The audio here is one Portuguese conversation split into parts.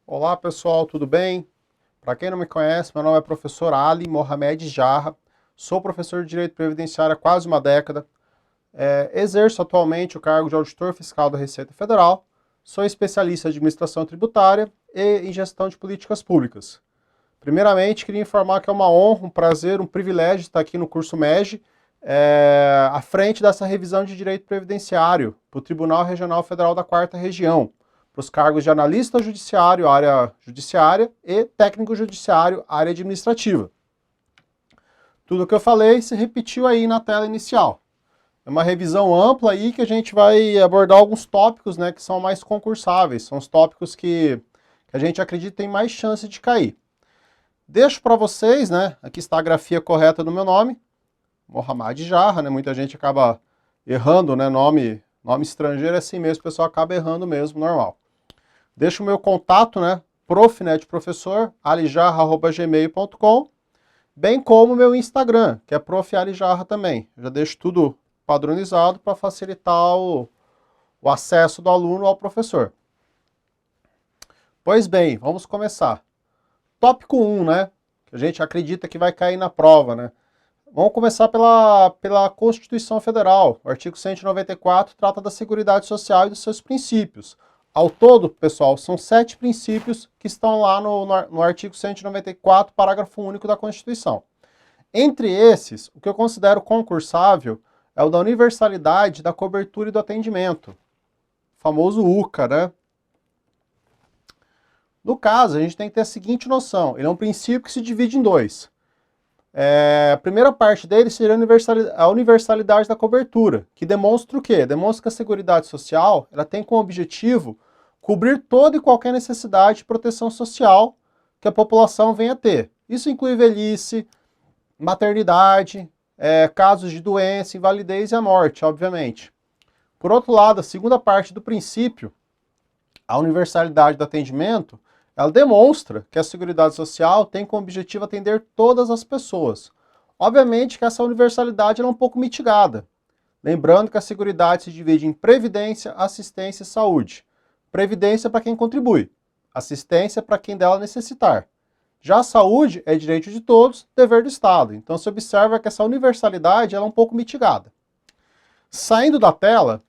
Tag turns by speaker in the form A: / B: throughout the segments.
A: Olá pessoal, tudo bem? Para quem não me conhece, meu nome é professor Ali Mohamed Jarra, sou professor de Direito Previdenciário há quase uma década, exerço atualmente o cargo de auditor fiscal da Receita Federal, sou especialista em administração tributária e em gestão de políticas públicas. Primeiramente, queria informar que é uma honra, um prazer, um privilégio estar aqui no curso MEG, à frente dessa revisão de Direito Previdenciário para o Tribunal Regional Federal da 4ª Região, para os cargos de analista judiciário, área judiciária, e técnico judiciário, área administrativa. Tudo o que eu falei se repetiu aí na tela inicial. É uma revisão ampla aí que a gente vai abordar alguns tópicos, né, que são mais concursáveis, são os tópicos que a gente acredita tem mais chance de cair. Deixo para vocês, né, aqui está a grafia correta do meu nome, Mohamed Jarra, né, muita gente acaba errando, né, nome estrangeiro é assim mesmo, o pessoal acaba errando mesmo, normal. Deixo o meu contato, né, professor, alijarra@gmail.com, bem como o meu Instagram, que é alijarra também. Já deixo tudo padronizado para facilitar o acesso do aluno ao professor. Pois bem, vamos começar. Tópico 1, né, que a gente acredita que vai cair na prova, né. Vamos começar pela Constituição Federal. O artigo 194 trata da Seguridade Social e dos seus princípios. Ao todo, pessoal, são 7 princípios que estão lá no artigo 194, parágrafo único da Constituição. Entre esses, o que eu considero concursável é o da universalidade da cobertura e do atendimento. O famoso UCA, né? No caso, a gente tem que ter a seguinte noção. Ele é um princípio que se divide em dois. A primeira parte dele seria a universalidade da cobertura, que demonstra o quê? Demonstra que a Seguridade Social ela tem como objetivo cobrir toda e qualquer necessidade de proteção social que a população venha a ter. Isso inclui velhice, maternidade, casos de doença, invalidez e a morte, obviamente. Por outro lado, a segunda parte do princípio, a universalidade do atendimento, ela demonstra que a Seguridade Social tem como objetivo atender todas as pessoas. Obviamente que essa universalidade é um pouco mitigada. Lembrando que a Seguridade se divide em previdência, assistência e saúde. Previdência para quem contribui, assistência para quem dela necessitar. Já a saúde é direito de todos, dever do Estado. Então se observa que essa universalidade é um pouco mitigada. Saindo da tela,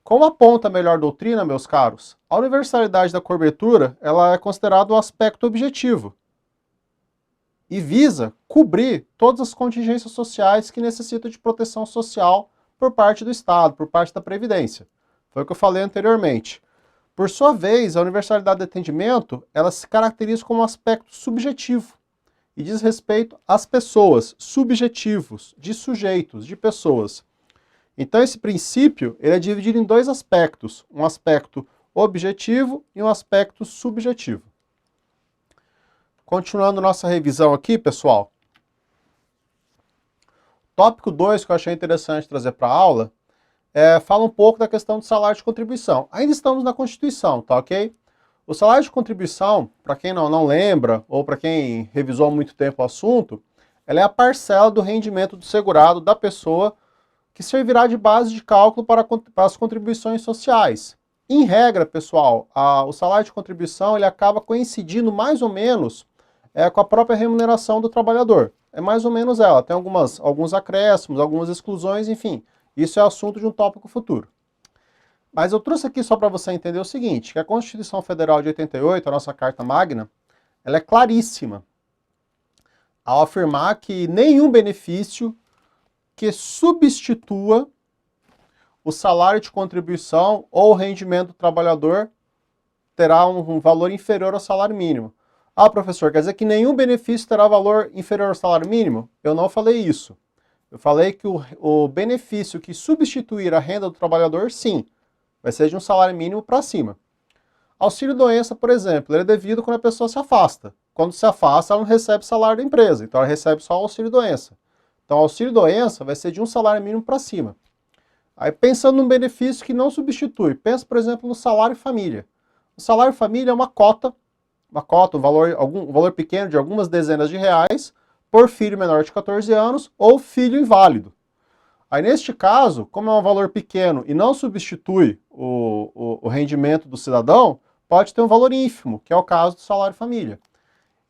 A: como aponta a melhor doutrina, meus caros, a universalidade da cobertura ela é considerada um aspecto objetivo e visa cobrir todas as contingências sociais que necessitam de proteção social por parte do Estado, por parte da Previdência. Foi o que eu falei anteriormente. Por sua vez, a universalidade do atendimento ela se caracteriza como um aspecto subjetivo e diz respeito às pessoas, subjetivos, de sujeitos, de pessoas. Então esse princípio ele é dividido em dois aspectos, um aspecto objetivo e um aspecto subjetivo. Continuando nossa revisão aqui, pessoal. Tópico 2 que eu achei interessante trazer para a aula, fala um pouco da questão do salário de contribuição. Ainda estamos na Constituição, tá ok? O salário de contribuição, para quem não lembra, ou para quem revisou há muito tempo o assunto, ela é a parcela do rendimento do segurado da pessoa que servirá de base de cálculo para as contribuições sociais. Em regra, pessoal, o salário de contribuição ele acaba coincidindo mais ou menos com a própria remuneração do trabalhador. É mais ou menos ela, tem alguns acréscimos, algumas exclusões, enfim. Isso é assunto de um tópico futuro. Mas eu trouxe aqui só para você entender o seguinte, que a Constituição Federal de 88, a nossa Carta Magna, ela é claríssima ao afirmar que nenhum benefício que substitua o salário de contribuição ou o rendimento do trabalhador terá um valor inferior ao salário mínimo. Ah, professor, quer dizer que nenhum benefício terá valor inferior ao salário mínimo? Eu não falei isso. Eu falei que o benefício que substituir a renda do trabalhador, sim, vai ser de um salário mínimo para cima. Auxílio-doença, por exemplo, ele é devido quando a pessoa se afasta. Quando se afasta, ela não recebe salário da empresa, então ela recebe só o auxílio-doença. Então, o auxílio-doença vai ser de um salário mínimo para cima. Aí, pensando num benefício que não substitui, pensa, por exemplo, no salário-família. O salário-família é uma cota, um valor pequeno de algumas dezenas de reais, por filho menor de 14 anos ou filho inválido. Aí, neste caso, como é um valor pequeno e não substitui o rendimento do cidadão, pode ter um valor ínfimo, que é o caso do salário família.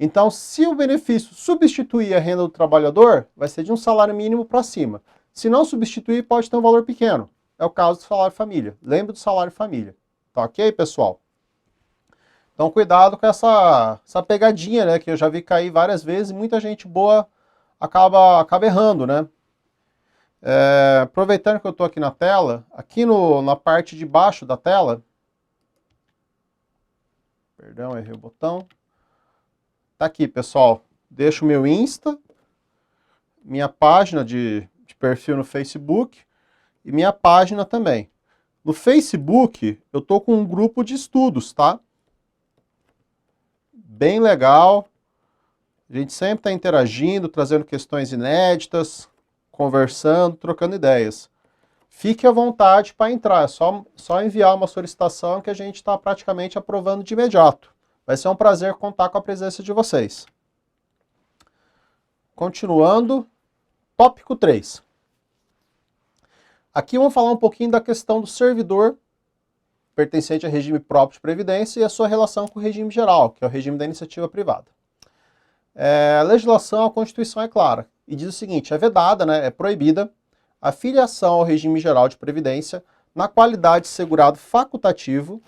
A: Então, se o benefício substituir a renda do trabalhador, vai ser de um salário mínimo para cima. Se não substituir, pode ter um valor pequeno. É o caso do salário família. Lembre do salário família. Tá ok, pessoal? Então, cuidado com essa pegadinha, né? Que eu já vi cair várias vezes e muita gente boa acaba errando, né? Aproveitando que eu estou aqui na tela, aqui na parte de baixo da tela, perdão, errei o botão. Tá aqui, pessoal. Deixo o meu Insta, minha página de perfil no Facebook e minha página também. No Facebook, eu tô com um grupo de estudos, tá? Bem legal. A gente sempre está interagindo, trazendo questões inéditas, conversando, trocando ideias. Fique à vontade para entrar, é só enviar uma solicitação que a gente está praticamente aprovando de imediato. Vai ser um prazer contar com a presença de vocês. Continuando, tópico 3. Aqui vamos falar um pouquinho da questão do servidor pertencente a regime próprio de previdência e a sua relação com o regime geral, que é o regime da iniciativa privada. A legislação, a Constituição é clara e diz o seguinte, é vedada, né, é proibida a filiação ao regime geral de previdência na qualidade de segurado facultativo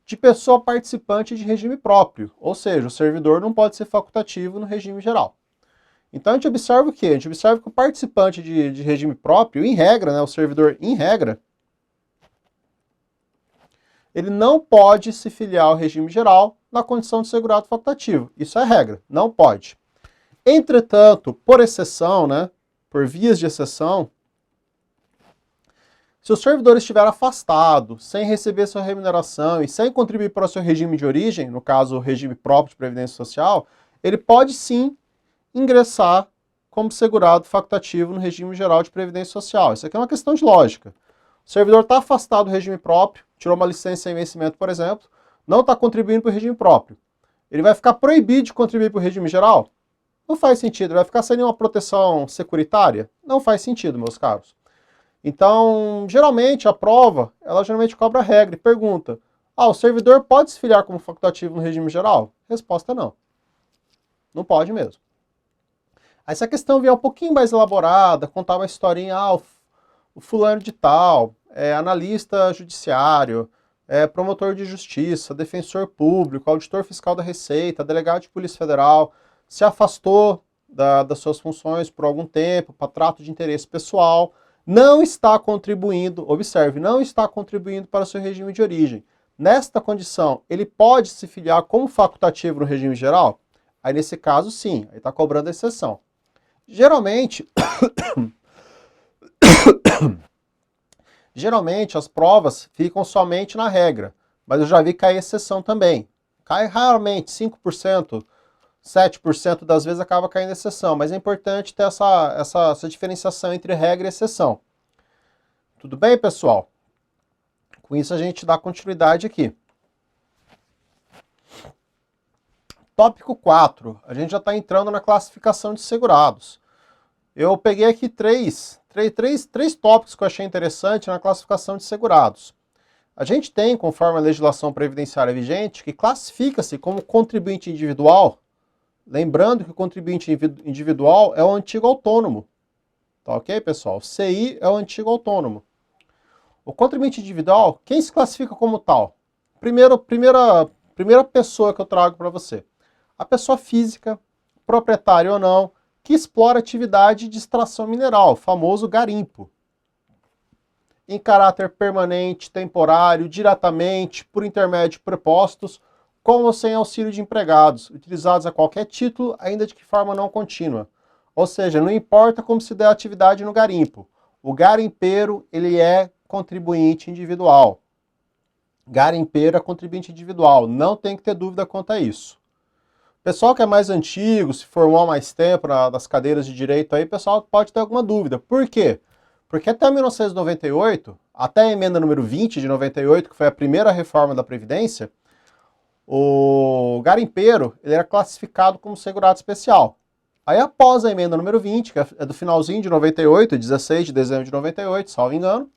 A: de pessoa participante de regime próprio, ou seja, o servidor não pode ser facultativo no regime geral. Então a gente observa o quê? A gente observa que o participante de regime próprio, em regra, né, o servidor em regra, ele não pode se filiar ao regime geral na condição de segurado facultativo. Isso é regra, não pode. Entretanto, por exceção, né, por vias de exceção, se o servidor estiver afastado, sem receber sua remuneração e sem contribuir para o seu regime de origem, no caso o regime próprio de previdência social, ele pode sim ingressar como segurado facultativo no regime geral de previdência social. Isso aqui é uma questão de lógica. O servidor está afastado do regime próprio, tirou uma licença sem vencimento, por exemplo, não está contribuindo para o regime próprio. Ele vai ficar proibido de contribuir para o regime geral? Não faz sentido. Ele vai ficar sem nenhuma proteção securitária? Não faz sentido, meus caros. Então, geralmente, a prova, ela geralmente cobra a regra e pergunta, o servidor pode se filiar como facultativo no regime geral? Resposta não. Não pode mesmo. Aí se a questão vier um pouquinho mais elaborada, contar uma historinha, o fulano de tal, analista judiciário, promotor de justiça, defensor público, auditor fiscal da Receita, delegado de Polícia Federal, se afastou das suas funções por algum tempo, para trato de interesse pessoal, não está contribuindo, observe, não está contribuindo para o seu regime de origem. Nesta condição, ele pode se filiar como facultativo no regime geral? Aí nesse caso, sim, aí está cobrando a exceção. Geralmente, as provas ficam somente na regra, mas eu já vi cair exceção também. Cai raramente, 5%, 7% das vezes acaba caindo exceção, mas é importante ter essa diferenciação entre regra e exceção. Tudo bem, pessoal? Com isso a gente dá continuidade aqui. Tópico 4, a gente já está entrando na classificação de segurados. Eu peguei aqui três tópicos que eu achei interessante na classificação de segurados. A gente tem, conforme a legislação previdenciária vigente, que classifica-se como contribuinte individual. Lembrando que o contribuinte individual é o antigo autônomo. Tá ok, pessoal? O CI é o antigo autônomo. O contribuinte individual, quem se classifica como tal? Primeira pessoa que eu trago para você. A pessoa física, proprietária ou não, que explora atividade de extração mineral, famoso garimpo. Em caráter permanente, temporário, diretamente, por intermédio de prepostos, com ou sem auxílio de empregados, utilizados a qualquer título, ainda de que forma não contínua. Ou seja, não importa como se dê a atividade no garimpo. O garimpeiro, ele é contribuinte individual. Garimpeiro é contribuinte individual, não tem que ter dúvida quanto a isso. Pessoal que é mais antigo, se formou há mais tempo nas cadeiras de direito aí, pessoal pode ter alguma dúvida. Por quê? Porque até 1998, até a emenda número 20 de 98, que foi a primeira reforma da Previdência, o garimpeiro ele era classificado como segurado especial. Aí após a emenda número 20, que é do finalzinho de 98, 16 de dezembro de 98, salvo engano,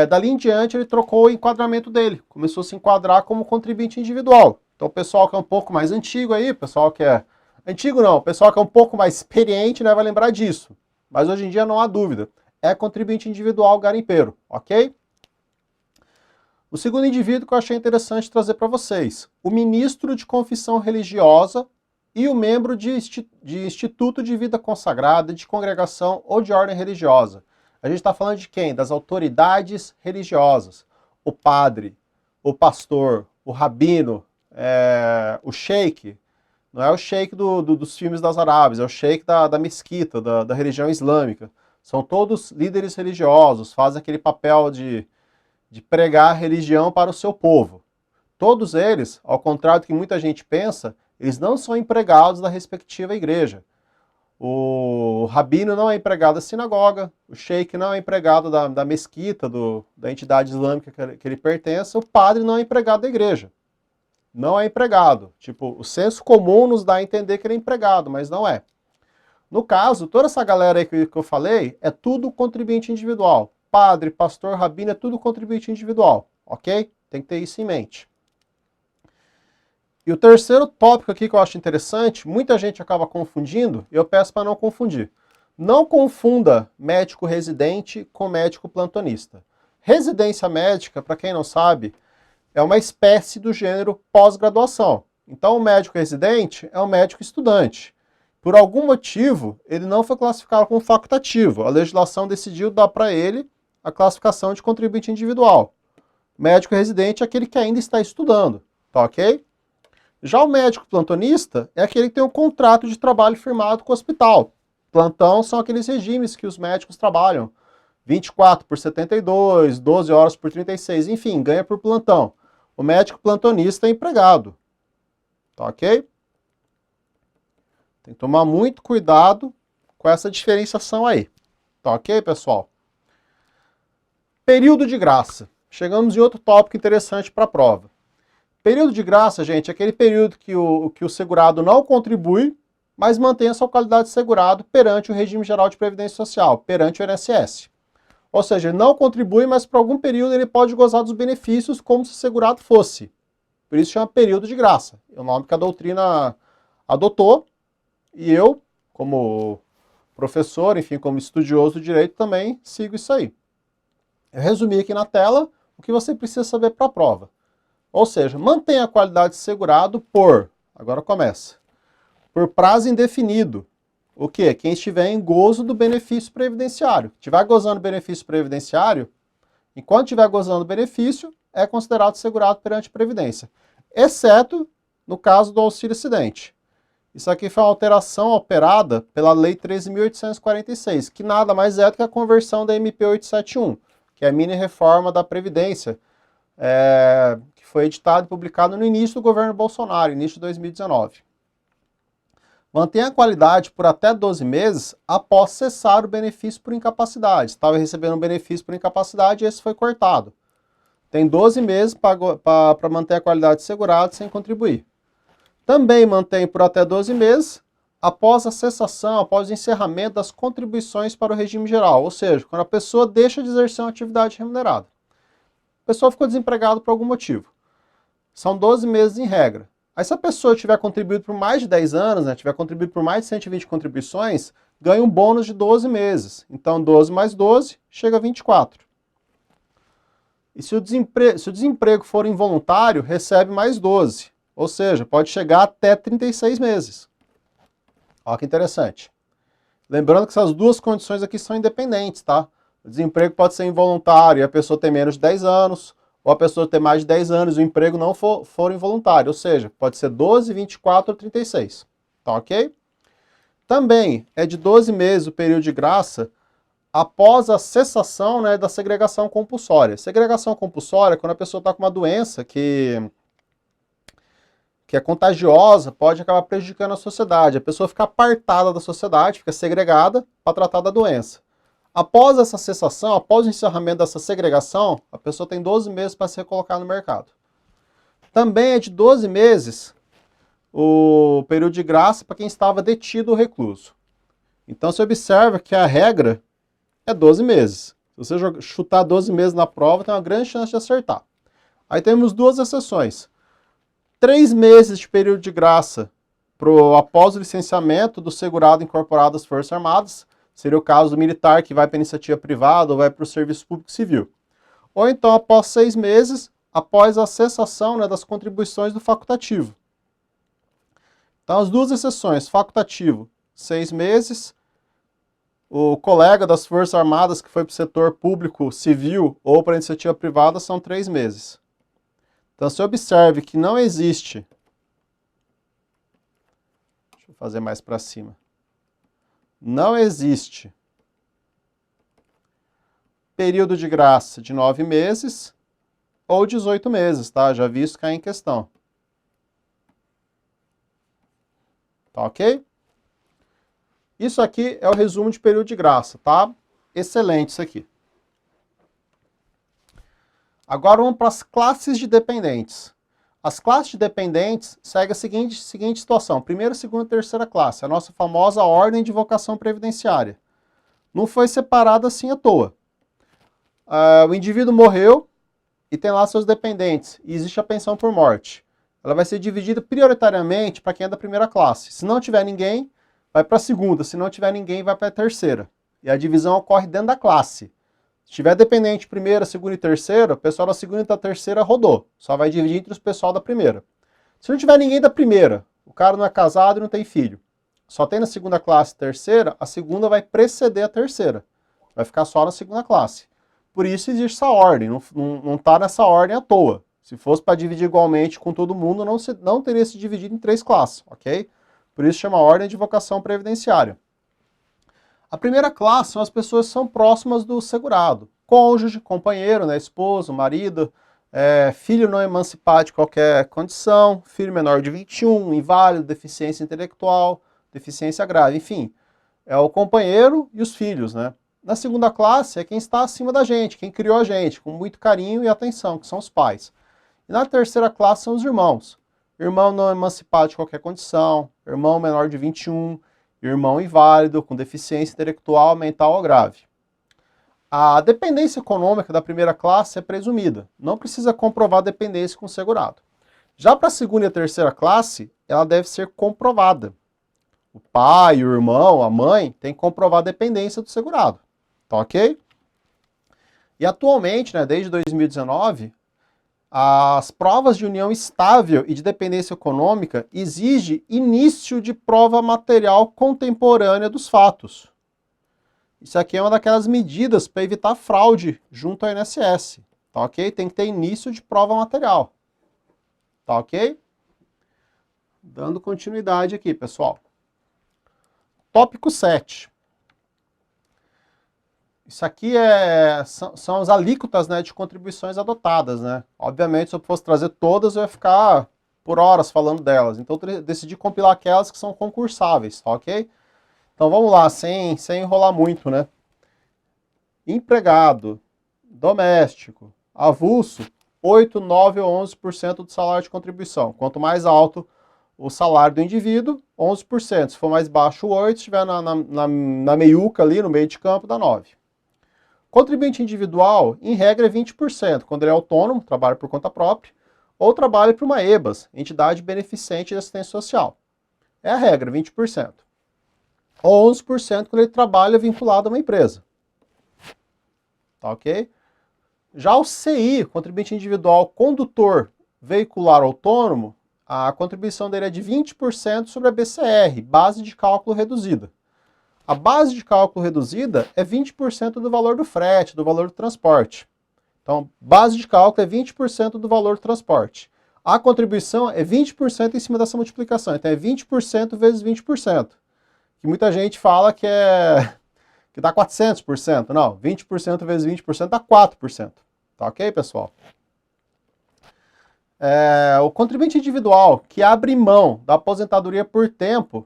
A: Dali em diante ele trocou o enquadramento dele, começou a se enquadrar como contribuinte individual. Então o pessoal que é um pouco mais antigo aí, o pessoal que é... Antigo não, o pessoal que é um pouco mais experiente, né, vai lembrar disso. Mas hoje em dia não há dúvida, é contribuinte individual garimpeiro, ok? O segundo indivíduo que eu achei interessante trazer para vocês, o ministro de confissão religiosa e o membro de instituto de vida consagrada, de congregação ou de ordem religiosa. A gente está falando de quem? Das autoridades religiosas. O padre, o pastor, o rabino, o sheik. Não é o sheik dos filmes das Arábias, é o sheik da mesquita, da religião islâmica. São todos líderes religiosos, fazem aquele papel de pregar a religião para o seu povo. Todos eles, ao contrário do que muita gente pensa, eles não são empregados da respectiva igreja. O rabino não é empregado da sinagoga, o sheik não é empregado da mesquita, da entidade islâmica que ele pertence, o padre não é empregado da igreja. Não é empregado. Tipo, o senso comum nos dá a entender que ele é empregado, mas não é. No caso, toda essa galera aí que eu falei, é tudo contribuinte individual. Padre, pastor, rabino, é tudo contribuinte individual, ok? Tem que ter isso em mente. E o terceiro tópico aqui que eu acho interessante, muita gente acaba confundindo, e eu peço para não confundir. Não confunda médico residente com médico plantonista. Residência médica, para quem não sabe, é uma espécie do gênero pós-graduação. Então, o médico residente é um médico estudante. Por algum motivo, ele não foi classificado como facultativo. A legislação decidiu dar para ele a classificação de contribuinte individual. Médico residente é aquele que ainda está estudando, tá ok? Já o médico plantonista é aquele que tem um contrato de trabalho firmado com o hospital. Plantão são aqueles regimes que os médicos trabalham. 24 por 72, 12 horas por 36, enfim, ganha por plantão. O médico plantonista é empregado, tá ok? Tem que tomar muito cuidado com essa diferenciação aí, tá ok, pessoal? Período de graça. Chegamos em outro tópico interessante para a prova. Período de graça, gente, é aquele período que o segurado não contribui, mas mantém a sua qualidade de segurado perante o regime geral de previdência social, perante o INSS. Ou seja, ele não contribui, mas por algum período ele pode gozar dos benefícios como se o segurado fosse. Por isso chama período de graça. É o nome que a doutrina adotou, e eu, como professor, enfim, como estudioso do direito, também sigo isso aí. Eu resumi aqui na tela o que você precisa saber para a prova. Ou seja, mantenha a qualidade de segurado por, agora começa, por prazo indefinido. O quê? Quem estiver em gozo do benefício previdenciário. Estiver gozando do benefício previdenciário, enquanto estiver gozando do benefício, é considerado segurado perante a Previdência. Exceto no caso do auxílio-acidente. Isso aqui foi uma alteração operada pela Lei 13.846, que nada mais é do que a conversão da MP 871, que é a mini reforma da Previdência, que foi editado e publicado no início do governo Bolsonaro, início de 2019. Mantenha a qualidade por até 12 meses após cessar o benefício por incapacidade. Estava recebendo um benefício por incapacidade e esse foi cortado. Tem 12 meses para manter a qualidade de segurado sem contribuir. Também mantém por até 12 meses após a cessação, após o encerramento das contribuições para o regime geral. Ou seja, quando a pessoa deixa de exercer uma atividade remunerada. A pessoa ficou desempregada por algum motivo. São 12 meses em regra. Aí se a pessoa tiver contribuído por mais de 10 anos, né, tiver contribuído por mais de 120 contribuições, ganha um bônus de 12 meses. Então 12 mais 12 chega a 24. E se o desemprego for involuntário, recebe mais 12. Ou seja, pode chegar até 36 meses. Olha que interessante. Lembrando que essas duas condições aqui são independentes, tá? O desemprego pode ser involuntário e a pessoa tem menos de 10 anos, ou a pessoa ter mais de 10 anos e o emprego não for involuntário, ou seja, pode ser 12, 24 ou 36, tá ok? Também é de 12 meses o período de graça após a cessação, né, da segregação compulsória. Segregação compulsória é quando a pessoa está com uma doença que é contagiosa, pode acabar prejudicando a sociedade. A pessoa fica apartada da sociedade, fica segregada para tratar da doença. Após essa cessação, após o encerramento dessa segregação, a pessoa tem 12 meses para se recolocar no mercado. Também é de 12 meses o período de graça para quem estava detido ou recluso. Então você observa que a regra é 12 meses. Se você chutar 12 meses na prova, tem uma grande chance de acertar. Aí temos duas exceções. 3 meses de período de graça após o licenciamento do segurado incorporado às Forças Armadas. Seria o caso do militar que vai para a iniciativa privada ou vai para o serviço público civil. Ou então após 6 meses, após a cessação, né, das contribuições do facultativo. Então as duas exceções, facultativo, 6 meses, o colega das Forças Armadas que foi para o setor público civil ou para a iniciativa privada são 3 meses. Então você observe que não existe, deixa eu fazer mais para cima, não existe período de graça de 9 meses ou 18 meses, tá? Já vi isso cair em questão. Tá ok? Isso aqui é o resumo de período de graça, tá? Excelente isso aqui. Agora vamos para as classes de dependentes. As classes de dependentes seguem a seguinte situação. Primeira, segunda e terceira classe. A nossa famosa ordem de vocação previdenciária. Não foi separada assim à toa. O indivíduo morreu e tem lá seus dependentes. E existe a pensão por morte. Ela vai ser dividida prioritariamente para quem é da primeira classe. Se não tiver ninguém, vai para a segunda. Se não tiver ninguém, vai para a terceira. E a divisão ocorre dentro da classe. Se tiver dependente primeira, segunda e terceira, o pessoal da segunda e da terceira rodou. Só vai dividir entre os pessoal da primeira. Se não tiver ninguém da primeira, o cara não é casado e não tem filho, só tem na segunda classe terceira, a segunda vai preceder a terceira. Vai ficar só na segunda classe. Por isso existe essa ordem, não está nessa ordem à toa. Se fosse para dividir igualmente com todo mundo, não teria se dividido em 3 classes, ok? Por isso chama ordem de vocação previdenciária. A primeira classe são as pessoas que são próximas do segurado. Cônjuge, companheiro, né, esposo, marido, filho não emancipado de qualquer condição, filho menor de 21, inválido, deficiência intelectual, deficiência grave, enfim. É o companheiro e os filhos, né? Na segunda classe é quem está acima da gente, quem criou a gente, com muito carinho e atenção, que são os pais. E na terceira classe são os irmãos. Irmão não emancipado de qualquer condição, irmão menor de 21, irmão inválido, com deficiência intelectual, mental ou grave. A dependência econômica da primeira classe é presumida. Não precisa comprovar dependência com o segurado. Já para a segunda e a terceira classe, ela deve ser comprovada. O pai, o irmão, a mãe tem que comprovar a dependência do segurado. Tá ok? E atualmente, né, desde 2019, as provas de união estável e de dependência econômica exigem início de prova material contemporânea dos fatos. Isso aqui é uma daquelas medidas para evitar fraude junto ao INSS. Tá ok? Tem que ter início de prova material. Tá ok? Dando continuidade aqui, pessoal. Tópico 7. Isso aqui são as alíquotas, né, de contribuições adotadas, né? Obviamente, se eu fosse trazer todas, eu ia ficar por horas falando delas. Então, eu decidi compilar aquelas que são concursáveis, tá ok? Então, vamos lá, sem enrolar muito, né? Empregado, doméstico, avulso, 8, 9 ou 11% do salário de contribuição. Quanto mais alto o salário do indivíduo, 11%. Se for mais baixo, 8%. Se estiver na meiuca ali, no meio de campo, dá 9%. Contribuinte individual, em regra, é 20%, quando ele é autônomo, trabalha por conta própria, ou trabalha para uma EBAS, entidade beneficente de assistência social. É a regra, 20%. Ou 11% quando ele trabalha vinculado a uma empresa. Tá ok? Já o CI, contribuinte individual condutor veicular autônomo, a contribuição dele é de 20% sobre a BCR, base de cálculo reduzida. A base de cálculo reduzida é 20% do valor do frete, do valor do transporte. Então, base de cálculo é 20% do valor do transporte. A contribuição é 20% em cima dessa multiplicação. Então, é 20% vezes 20%. Que muita gente fala que dá 400%. Não, 20% vezes 20% dá 4%. Tá ok, pessoal? O contribuinte individual que abre mão da aposentadoria por tempo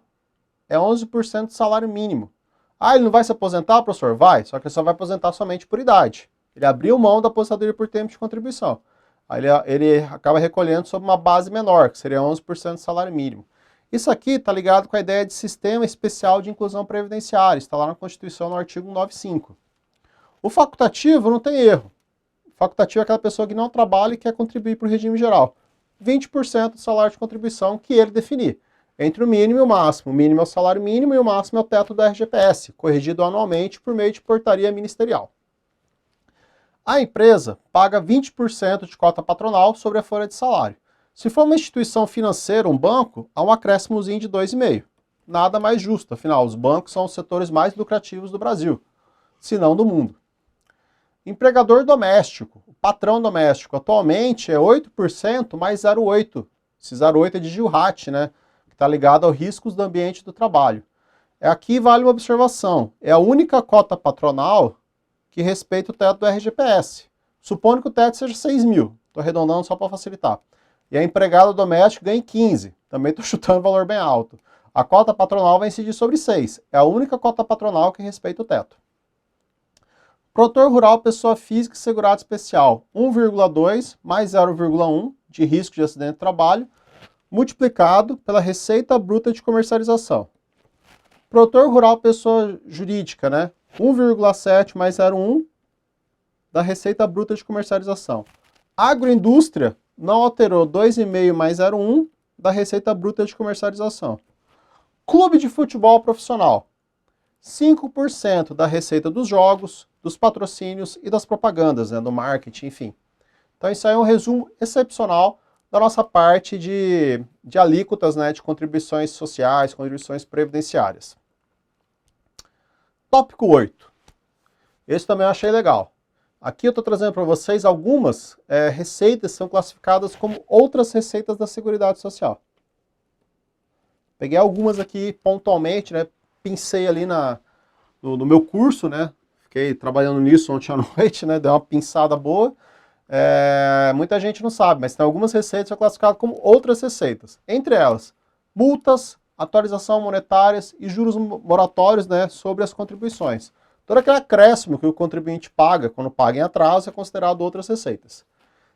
A: é 11% do salário mínimo. Ah, ele não vai se aposentar, professor? Vai, só que ele só vai aposentar somente por idade. Ele abriu mão da aposentadoria por tempo de contribuição. Aí ele acaba recolhendo sobre uma base menor, que seria 11% do salário mínimo. Isso aqui está ligado com a ideia de sistema especial de inclusão previdenciária, está lá na Constituição, no artigo 195. O facultativo não tem erro. O facultativo é aquela pessoa que não trabalha e quer contribuir para o regime geral. 20% do salário de contribuição que ele definir, entre o mínimo e o máximo. O mínimo é o salário mínimo e o máximo é o teto do RGPS, corrigido anualmente por meio de portaria ministerial. A empresa paga 20% de cota patronal sobre a folha de salário. Se for uma instituição financeira, um banco, há um acréscimozinho de 2,5%. Nada mais justo, afinal, os bancos são os setores mais lucrativos do Brasil, se não do mundo. Empregador doméstico, o patrão doméstico, atualmente é 8% mais 0,8%. Esse 0,8% é de Gilhat, né? Que está ligado aos riscos do ambiente do trabalho. Aqui vale uma observação, é a única cota patronal que respeita o teto do RGPS. Supondo que o teto seja 6 mil, estou arredondando só para facilitar. E a empregada doméstica ganha 15, também estou chutando um valor bem alto. A cota patronal vai incidir sobre 6, é a única cota patronal que respeita o teto. Produtor rural, pessoa física e segurado especial, 1,2 mais 0,1 de risco de acidente de trabalho, multiplicado pela receita bruta de comercialização. Produtor rural, pessoa jurídica, né? 1,7 mais 0,1 da receita bruta de comercialização. Agroindústria não alterou, 2,5 mais 0,1 da receita bruta de comercialização. Clube de futebol profissional, 5% da receita dos jogos, dos patrocínios e das propagandas, né, do marketing, enfim. Então isso aí é um resumo excepcional da nossa parte de alíquotas, né, de contribuições sociais, contribuições previdenciárias. Tópico 8. Esse também eu achei legal. Aqui eu estou trazendo para vocês algumas receitas que são classificadas como outras receitas da Seguridade Social. Peguei algumas aqui pontualmente, né, pincei ali no meu curso, né, fiquei trabalhando nisso ontem à noite, né, deu uma pinçada boa. Muita gente não sabe, mas tem algumas receitas que são classificadas como outras receitas. Entre elas, multas, atualização monetárias e juros moratórios, né, sobre as contribuições. Todo aquele acréscimo que o contribuinte paga quando paga em atraso é considerado outras receitas.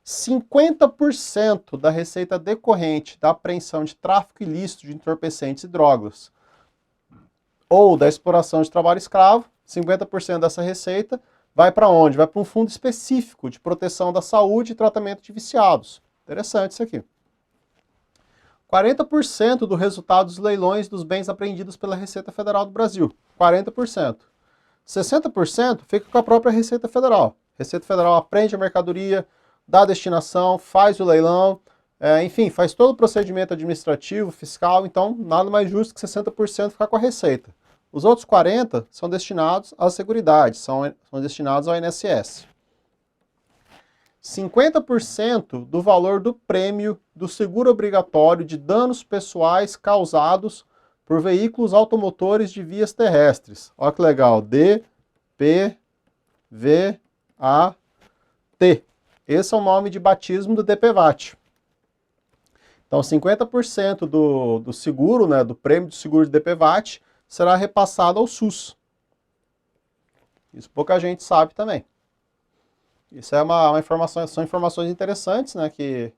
A: 50% da receita decorrente da apreensão de tráfico ilícito de entorpecentes e drogas ou da exploração de trabalho escravo, 50% dessa receita vai para onde? Vai para um fundo específico de proteção da saúde e tratamento de viciados. Interessante isso aqui. 40% do resultado dos leilões dos bens apreendidos pela Receita Federal do Brasil. 40%. 60% fica com a própria Receita Federal. A Receita Federal apreende a mercadoria, dá a destinação, faz o leilão, enfim, faz todo o procedimento administrativo, fiscal, então nada mais justo que 60% ficar com a Receita. Os outros 40% são destinados à Seguridade, são destinados ao INSS. 50% do valor do prêmio do seguro obrigatório de danos pessoais causados por veículos automotores de vias terrestres. Olha que legal, DPVAT. Esse é o nome de batismo do DPVAT. Então, 50% do seguro, né, do prêmio do seguro de DPVAT, será repassado ao SUS. Isso pouca gente sabe também. Isso é uma informação, são informações interessantes, né, que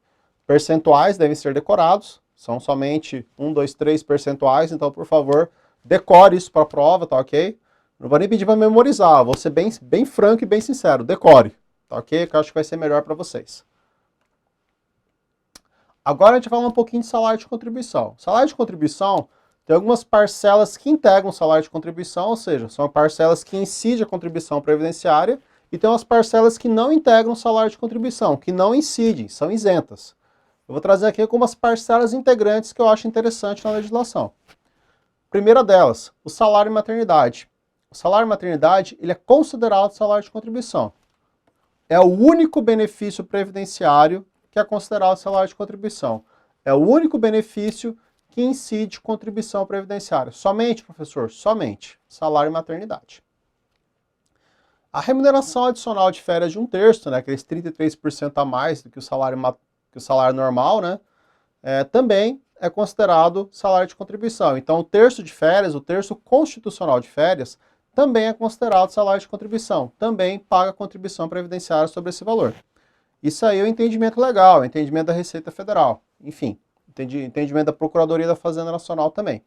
A: percentuais devem ser decorados, são somente 1, 2, 3 percentuais, então, por favor, decore isso para a prova, tá ok? Não vou nem pedir para memorizar, vou ser bem franco e bem sincero, decore, tá ok? Que eu acho que vai ser melhor para vocês. Agora a gente vai falar um pouquinho de salário de contribuição. Salário de contribuição tem algumas parcelas que integram o salário de contribuição, ou seja, são parcelas que incidem a contribuição previdenciária, e tem umas parcelas que não integram o salário de contribuição, que não incidem, são isentas. Eu vou trazer aqui algumas parcelas integrantes que eu acho interessante na legislação. Primeira delas, o salário maternidade. O salário maternidade, ele é considerado salário de contribuição. É o único benefício previdenciário que é considerado salário de contribuição. É o único benefício que incide contribuição previdenciária. Somente, professor, somente salário maternidade. A remuneração adicional de férias de 1/3, né, aqueles 33% a mais do que o salário normal, né, também é considerado salário de contribuição. Então, o terço de férias, o terço constitucional de férias, também é considerado salário de contribuição. Também paga contribuição previdenciária sobre esse valor. Isso aí é o entendimento legal, o entendimento da Receita Federal. Enfim, entendimento da Procuradoria da Fazenda Nacional também.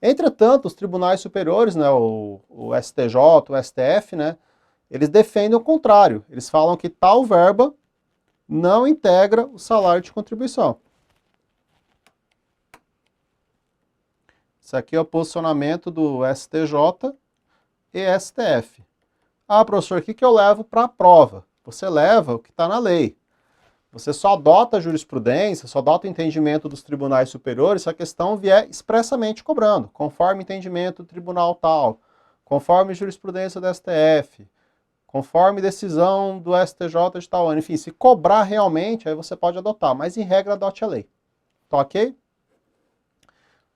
A: Entretanto, os tribunais superiores, né, o STJ, o STF, né, eles defendem o contrário. Eles falam que tal verba não integra o salário de contribuição. Isso aqui é o posicionamento do STJ e STF. Ah, professor, o que eu levo para a prova? Você leva o que está na lei. Você só adota a jurisprudência, só adota o entendimento dos tribunais superiores se a questão vier expressamente cobrando, conforme entendimento do tribunal tal, conforme jurisprudência do STF, conforme decisão do STJ de tal ano. Enfim, se cobrar realmente, aí você pode adotar, mas em regra adote a lei. Tá ok?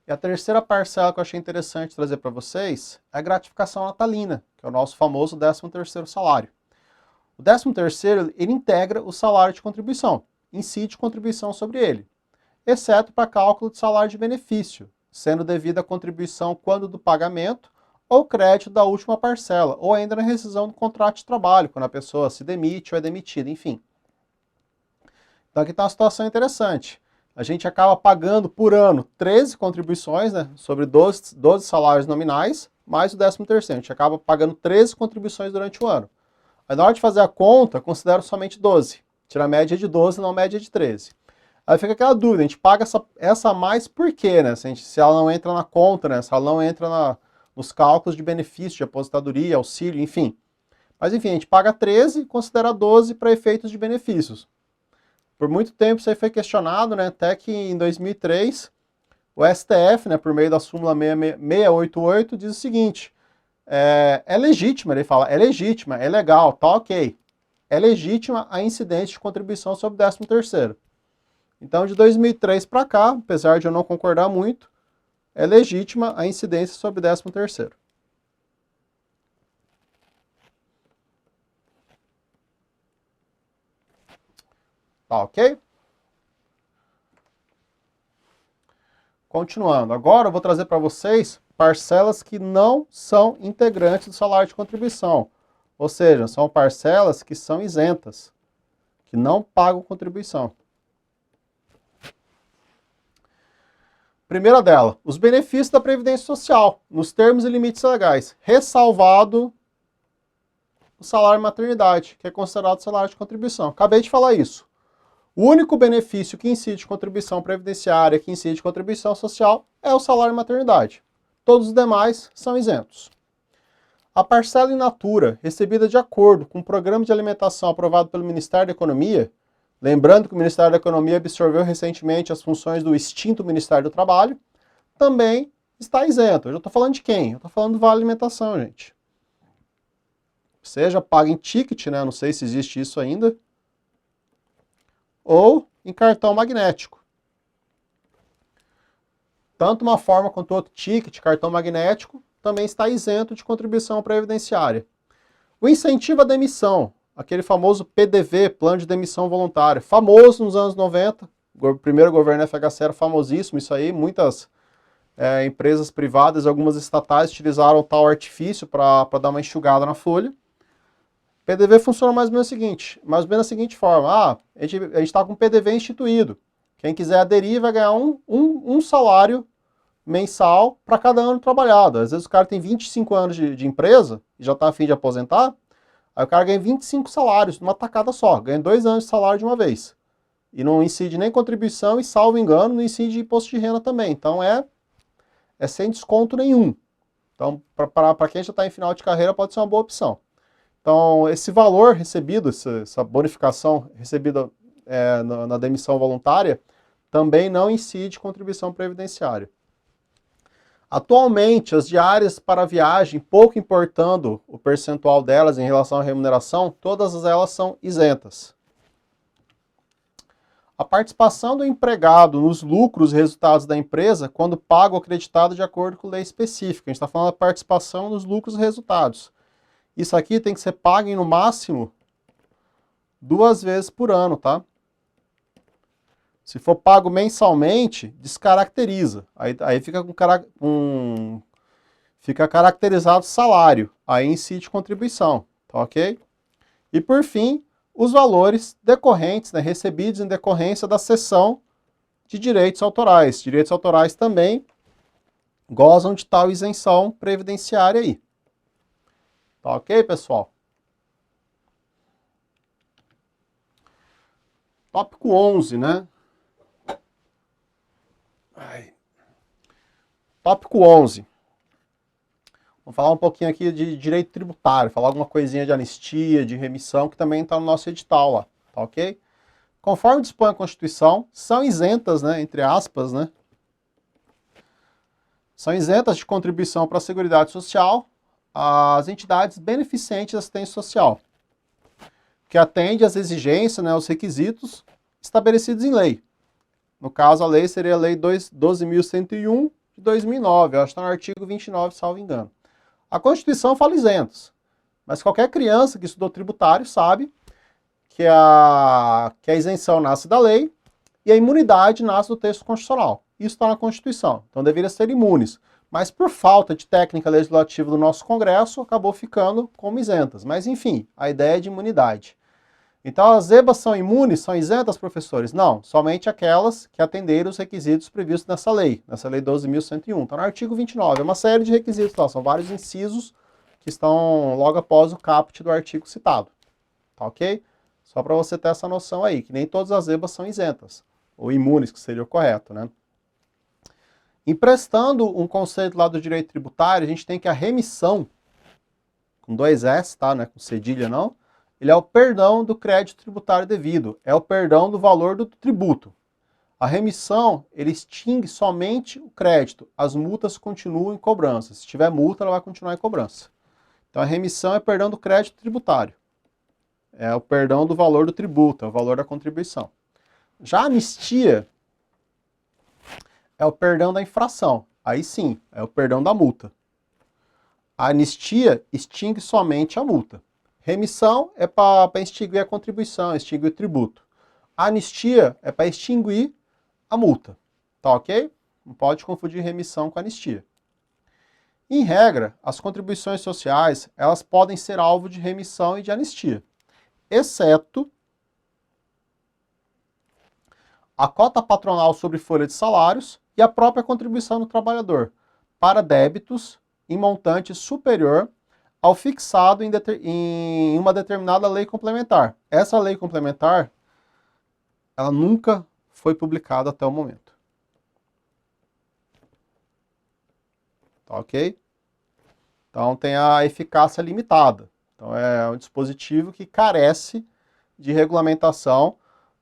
A: E a terceira parcela que eu achei interessante trazer para vocês é a gratificação natalina, que é o nosso famoso 13º salário. O 13º, ele integra o salário de contribuição, incide contribuição sobre ele, exceto para cálculo de salário de benefício, sendo devida a contribuição quando do pagamento ou crédito da última parcela, ou ainda na rescisão do contrato de trabalho, quando a pessoa se demite ou é demitida, enfim. Então aqui está uma situação interessante. A gente acaba pagando por ano 13 contribuições, né, sobre 12 salários nominais, mais o 13º. A gente acaba pagando 13 contribuições durante o ano. Aí na hora de fazer a conta, considero somente 12. Tira a média de 12, não a média de 13. Aí fica aquela dúvida, a gente paga essa a mais por quê, né? Se ela não entra na conta, né? Se ela não entra nos cálculos de benefício, de aposentadoria, auxílio, enfim. Mas enfim, a gente paga 13 e considera 12 para efeitos de benefícios. Por muito tempo isso aí foi questionado, né? Até que em 2003, o STF, né, por meio da súmula 688, diz o seguinte: é legítima, ele fala, é legítima, é legal, tá ok. É legítima a incidência de contribuição sobre o 13º. Então, de 2003 para cá, apesar de eu não concordar muito, é legítima a incidência sobre o 13º. Tá ok? Continuando, agora eu vou trazer para vocês parcelas que não são integrantes do salário de contribuição. Ou seja, são parcelas que são isentas, que não pagam contribuição. Primeira dela, os benefícios da Previdência Social, nos termos e limites legais, ressalvado o salário maternidade, que é considerado salário de contribuição. Acabei de falar isso. O único benefício que incide contribuição previdenciária, que incide contribuição social, é o salário maternidade. Todos os demais são isentos. A parcela in natura, recebida de acordo com o programa de alimentação aprovado pelo Ministério da Economia, lembrando que o Ministério da Economia absorveu recentemente as funções do extinto Ministério do Trabalho, também está isento. Eu estou falando de quem? Eu estou falando do Vale Alimentação, gente. Seja paga em ticket, né? Não sei se existe isso ainda, ou em cartão magnético. Tanto uma forma quanto outro ticket, cartão magnético, também está isento de contribuição previdenciária. O incentivo à demissão, aquele famoso PDV, Plano de Demissão Voluntária, famoso nos anos 90, o primeiro governo FHC era famosíssimo, isso aí, muitas empresas privadas e algumas estatais utilizaram tal artifício para dar uma enxugada na folha. PDV funciona mais ou menos da seguinte forma: a gente está com PDV instituído. Quem quiser aderir vai ganhar um salário mensal para cada ano trabalhado. Às vezes o cara tem 25 anos de empresa e já está a fim de aposentar, aí o cara ganha 25 salários numa tacada só, ganha 2 anos de salário de uma vez. E não incide nem contribuição e, salvo engano, não incide imposto de renda também. Então é sem desconto nenhum. Então, para quem já está em final de carreira, pode ser uma boa opção. Então, esse valor recebido, essa bonificação recebida na demissão voluntária, também não incide contribuição previdenciária. Atualmente, as diárias para viagem, pouco importando o percentual delas em relação à remuneração, todas elas são isentas. A participação do empregado nos lucros e resultados da empresa, quando pago ou acreditado de acordo com lei específica. A gente está falando da participação nos lucros e resultados. Isso aqui tem que ser pago em, no máximo, 2 vezes por ano, tá? Se for pago mensalmente, descaracteriza. Aí fica caracterizado salário. Aí incide contribuição, tá ok? E por fim, os valores decorrentes, né, recebidos em decorrência da cessão de direitos autorais. Direitos autorais também gozam de tal isenção previdenciária aí. Tá ok, pessoal? Tópico 11, né? Tópico 11. Vamos falar um pouquinho aqui de direito tributário, falar alguma coisinha de anistia, de remissão, que também está no nosso edital lá, tá ok? Conforme dispõe a Constituição, são isentas, né, entre aspas, né? São isentas de contribuição para a Seguridade Social as entidades beneficentes de assistência social, que atende às exigências, né, aos requisitos estabelecidos em lei. No caso, a lei seria a Lei 12.101 de 2009, eu acho que está no artigo 29, salvo engano. A Constituição fala isentos, mas qualquer criança que estudou tributário sabe que a isenção nasce da lei e a imunidade nasce do texto constitucional. Isso está na Constituição, então deveria ser imunes. Mas por falta de técnica legislativa do nosso Congresso, acabou ficando como isentas. Mas enfim, a ideia é de imunidade. Então as EBAs são imunes, são isentas, professores? Não, somente aquelas que atenderam os requisitos previstos nessa lei 12.101. Está no artigo 29, é uma série de requisitos lá, são vários incisos que estão logo após o caput do artigo citado. Tá ok? Só para você ter essa noção aí, que nem todas as EBAs são isentas, ou imunes, que seria o correto, né? Emprestando um conceito lá do direito tributário, a gente tem que a remissão, com 2 S, tá? Não é com cedilha não, ele é o perdão do crédito tributário devido, é o perdão do valor do tributo. A remissão, ele extingue somente o crédito, as multas continuam em cobrança. Se tiver multa, ela vai continuar em cobrança. Então a remissão é perdão do crédito tributário. É o perdão do valor do tributo, é o valor da contribuição. Já a anistia é o perdão da infração. Aí sim, é o perdão da multa. A anistia extingue somente a multa. Remissão é para extinguir a contribuição, extinguir o tributo. A anistia é para extinguir a multa. Tá ok? Não pode confundir remissão com anistia. Em regra, as contribuições sociais, elas podem ser alvo de remissão e de anistia, exceto a cota patronal sobre folha de salários e a própria contribuição do trabalhador, para débitos em montante superior ao fixado em uma determinada lei complementar. Essa lei complementar, ela nunca foi publicada até o momento. Tá ok? Então tem a eficácia limitada. Então é um dispositivo que carece de regulamentação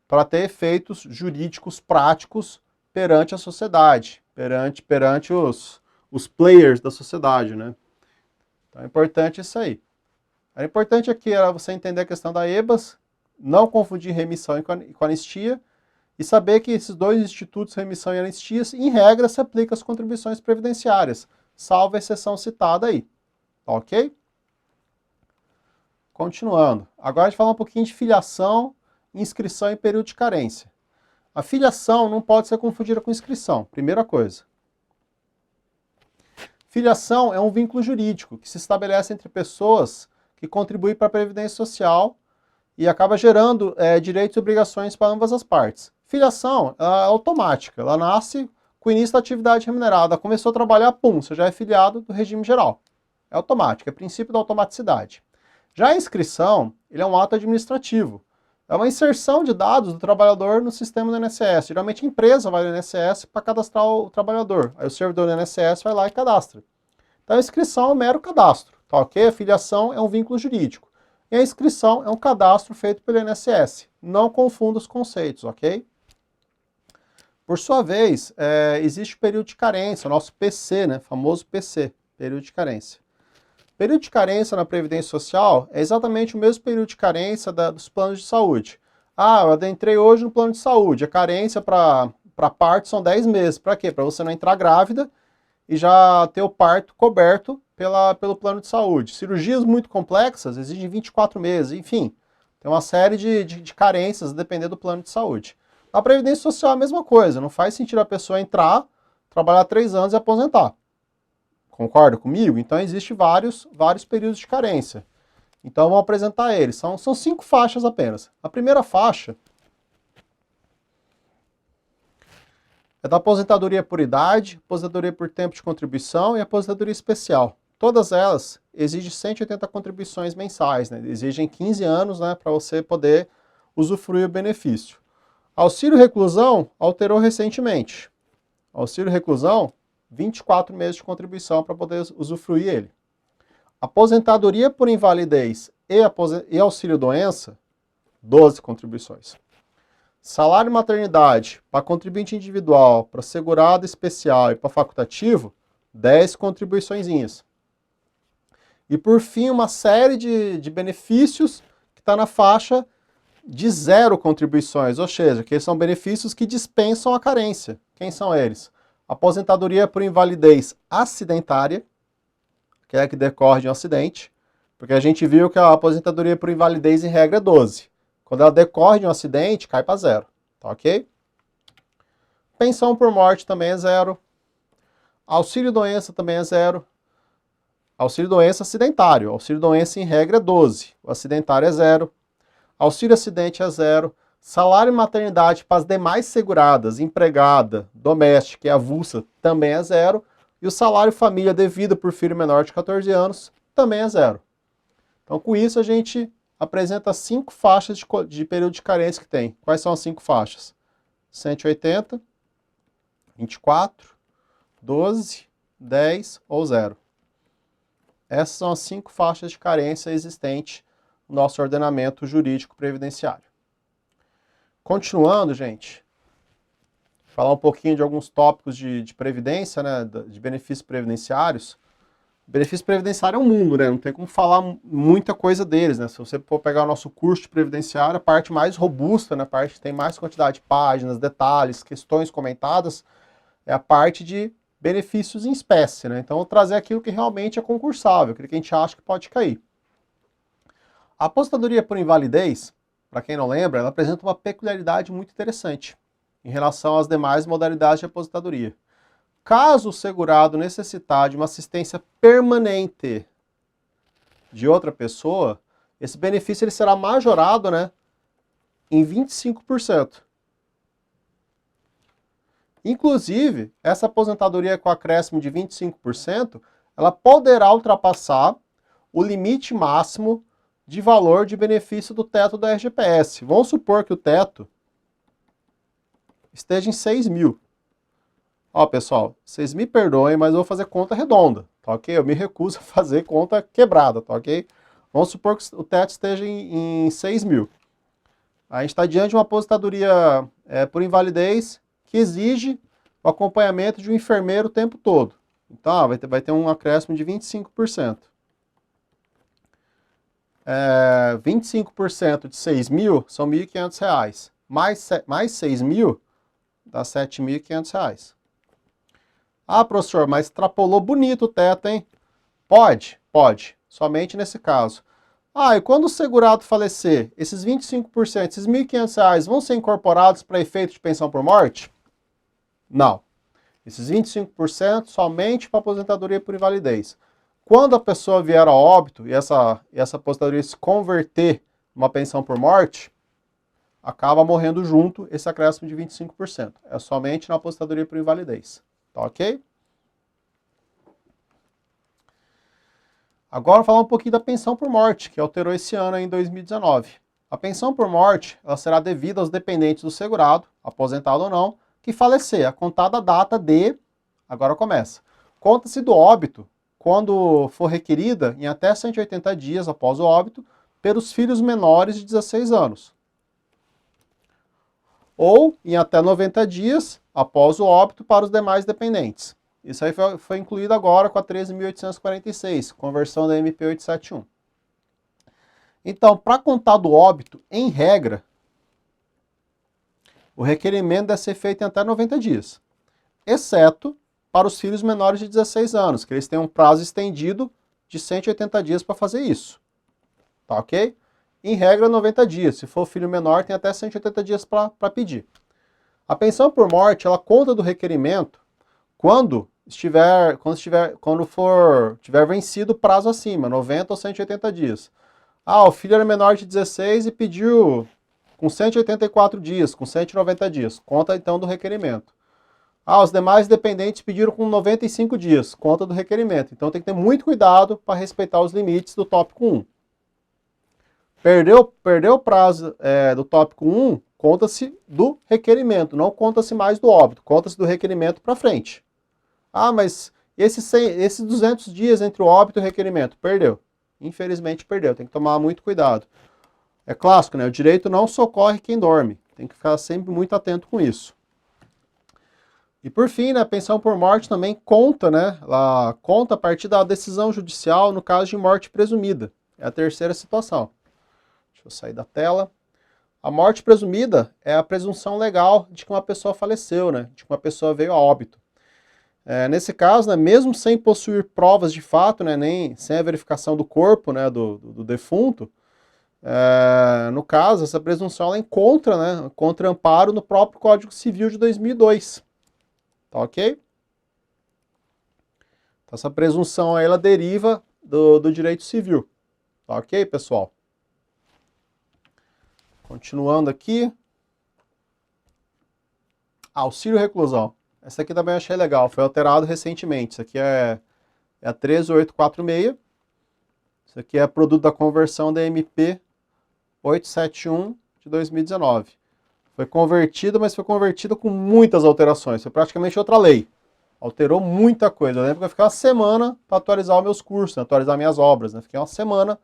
A: para ter efeitos jurídicos práticos perante a sociedade, perante os players da sociedade, né? Então é importante isso aí. É importante aqui era você entender a questão da EBAS, não confundir remissão com anistia, e saber que esses dois institutos, remissão e anistia, em regra, se aplicam às contribuições previdenciárias, salvo a exceção citada aí. Tá ok? Continuando. Agora a gente fala um pouquinho de filiação, inscrição e período de carência. A filiação não pode ser confundida com inscrição, primeira coisa. Filiação é um vínculo jurídico que se estabelece entre pessoas que contribuem para a Previdência Social e acaba gerando direitos e obrigações para ambas as partes. Filiação é automática, ela nasce com o início da atividade remunerada. Começou a trabalhar, pum, você já é filiado do regime geral. É automático, é princípio da automaticidade. Já a inscrição, ele é um ato administrativo. É uma inserção de dados do trabalhador no sistema do INSS. Geralmente a empresa vai no INSS para cadastrar o trabalhador. Aí o servidor do INSS vai lá e cadastra. Então a inscrição é um mero cadastro, tá ok? A filiação é um vínculo jurídico. E a inscrição é um cadastro feito pelo INSS. Não confunda os conceitos, ok? Por sua vez, existe o período de carência, o nosso PC, né? Famoso PC, período de carência. Período de carência na Previdência Social é exatamente o mesmo período de carência dos planos de saúde. Ah, eu adentrei hoje no plano de saúde. A carência para parto são 10 meses. Para quê? Para você não entrar grávida e já ter o parto coberto pelo plano de saúde. Cirurgias muito complexas exigem 24 meses. Enfim, tem uma série de carências dependendo do plano de saúde. Na Previdência Social é a mesma coisa. Não faz sentido a pessoa entrar, trabalhar 3 anos e aposentar. Concorda comigo? Então, existem vários períodos de carência. Então, vamos apresentar eles. São 5 faixas apenas. A primeira faixa é da aposentadoria por idade, aposentadoria por tempo de contribuição e aposentadoria especial. Todas elas exigem 180 contribuições mensais, né? Exigem 15 anos, né, para você poder usufruir o benefício. Auxílio reclusão alterou recentemente. Auxílio reclusão, 24 meses de contribuição para poder usufruir ele. Aposentadoria por invalidez e auxílio doença, 12 contribuições. Salário maternidade para contribuinte individual, para segurado especial e para facultativo, 10 contribuiçõezinhas. E por fim, uma série de benefícios que está na faixa de 0 contribuições, ou seja, que são benefícios que dispensam a carência. Quem são eles? Aposentadoria por invalidez acidentária, que é a que decorre de um acidente, porque a gente viu que a aposentadoria por invalidez em regra é 12. Quando ela decorre de um acidente, cai para 0, tá ok? Pensão por morte também é 0. Auxílio doença também é 0. Auxílio doença acidentário. Auxílio doença em regra é 12. O acidentário é 0. Auxílio acidente é 0. Salário maternidade para as demais seguradas, empregada, doméstica e avulsa, também é 0. E o salário família devido por filho menor de 14 anos também é 0. Então, com isso, a gente apresenta 5 faixas de período de carência que tem. Quais são as 5 faixas? 180, 24, 12, 10 ou 0. Essas são as 5 faixas de carência existentes no nosso ordenamento jurídico previdenciário. Continuando, gente, falar um pouquinho de alguns tópicos de previdência, né, de benefícios previdenciários. Benefício previdenciário é um mundo, né? Não tem como falar muita coisa deles, né? Se você for pegar o nosso curso de previdenciário, a parte mais robusta, né? A parte que tem mais quantidade de páginas, detalhes, questões comentadas, é a parte de benefícios em espécie, né? Então, eu vou trazer aquilo que realmente é concursável, aquilo que a gente acha que pode cair. A aposentadoria por invalidez, para quem não lembra, ela apresenta uma peculiaridade muito interessante em relação às demais modalidades de aposentadoria. Caso o segurado necessitar de uma assistência permanente de outra pessoa, esse benefício ele será majorado, né, em 25%. Inclusive, essa aposentadoria com acréscimo de 25%, ela poderá ultrapassar o limite máximo de valor de benefício do teto da RGPS. Vamos supor que o teto esteja em 6 mil. Ó, pessoal, vocês me perdoem, mas eu vou fazer conta redonda, tá ok? Eu me recuso a fazer conta quebrada, tá ok? Vamos supor que o teto esteja em 6 mil. A gente está diante de uma aposentadoria por invalidez que exige o acompanhamento de um enfermeiro o tempo todo. Então, ó, vai ter um acréscimo de 25%. 25% de 6 mil são R$ 1.500. Mais 6 mil dá R$ 7.500. Ah, professor, mas extrapolou bonito o teto, hein? Pode, pode. Somente nesse caso. Ah, e quando o segurado falecer, esses 25%, esses R$ 1.500 vão ser incorporados para efeito de pensão por morte? Não. Esses 25% somente para aposentadoria por invalidez. Quando a pessoa vier a óbito e essa aposentadoria se converter numa pensão por morte, acaba morrendo junto esse acréscimo de 25%. É somente na aposentadoria por invalidez. Tá ok? Agora, falar um pouquinho da pensão por morte, que alterou esse ano em 2019. A pensão por morte ela será devida aos dependentes do segurado, aposentado ou não, que falecer, a contar da data de... Agora começa. Conta-se do óbito quando for requerida em até 180 dias após o óbito pelos filhos menores de 16 anos. Ou em até 90 dias após o óbito para os demais dependentes. Isso aí foi incluído agora com a 13.846, conversão da MP 871. Então, para contar do óbito, em regra, o requerimento deve ser feito em até 90 dias, exceto para os filhos menores de 16 anos, que eles têm um prazo estendido de 180 dias para fazer isso. Tá ok? Em regra, 90 dias. Se for filho menor, tem até 180 dias para pedir. A pensão por morte, ela conta do requerimento quando tiver vencido o prazo acima, 90 ou 180 dias. Ah, o filho era menor de 16 e pediu com 184 dias, com 190 dias. Conta então do requerimento. Ah, os demais dependentes pediram com 95 dias. Conta do requerimento. Então tem que ter muito cuidado para respeitar os limites do tópico 1. Perdeu o prazo do tópico 1, Conta-se do requerimento, não conta-se mais do óbito, conta-se do requerimento para frente. Ah, mas esses 200 dias entre o óbito e o requerimento, perdeu. Infelizmente perdeu, tem que tomar muito cuidado. É clássico, né? O direito não socorre quem dorme. Tem que ficar sempre muito atento com isso. E por fim, né, a pensão por morte também conta, né? Ela conta a partir da decisão judicial no caso de morte presumida. É a terceira situação. Deixa eu sair da tela. A morte presumida é a presunção legal de que uma pessoa faleceu, né? De que uma pessoa veio a óbito. Nesse caso, né, mesmo sem possuir provas de fato, né, nem sem a verificação do corpo, né, do defunto, no caso, essa presunção ela encontra amparo no próprio Código Civil de 2002. Tá ok? Então, essa presunção aí, ela deriva do direito civil. Tá ok, pessoal? Continuando aqui. Auxílio reclusão. Essa aqui também eu achei legal, foi alterado recentemente. Isso aqui é a 13846. Isso aqui é produto da conversão da MP 871 de 2019. Foi convertida, mas foi convertida com muitas alterações. Foi praticamente outra lei. Alterou muita coisa. Eu lembro que eu fiquei uma semana para atualizar os meus cursos, né, atualizar minhas obras. Né? Fiquei uma semana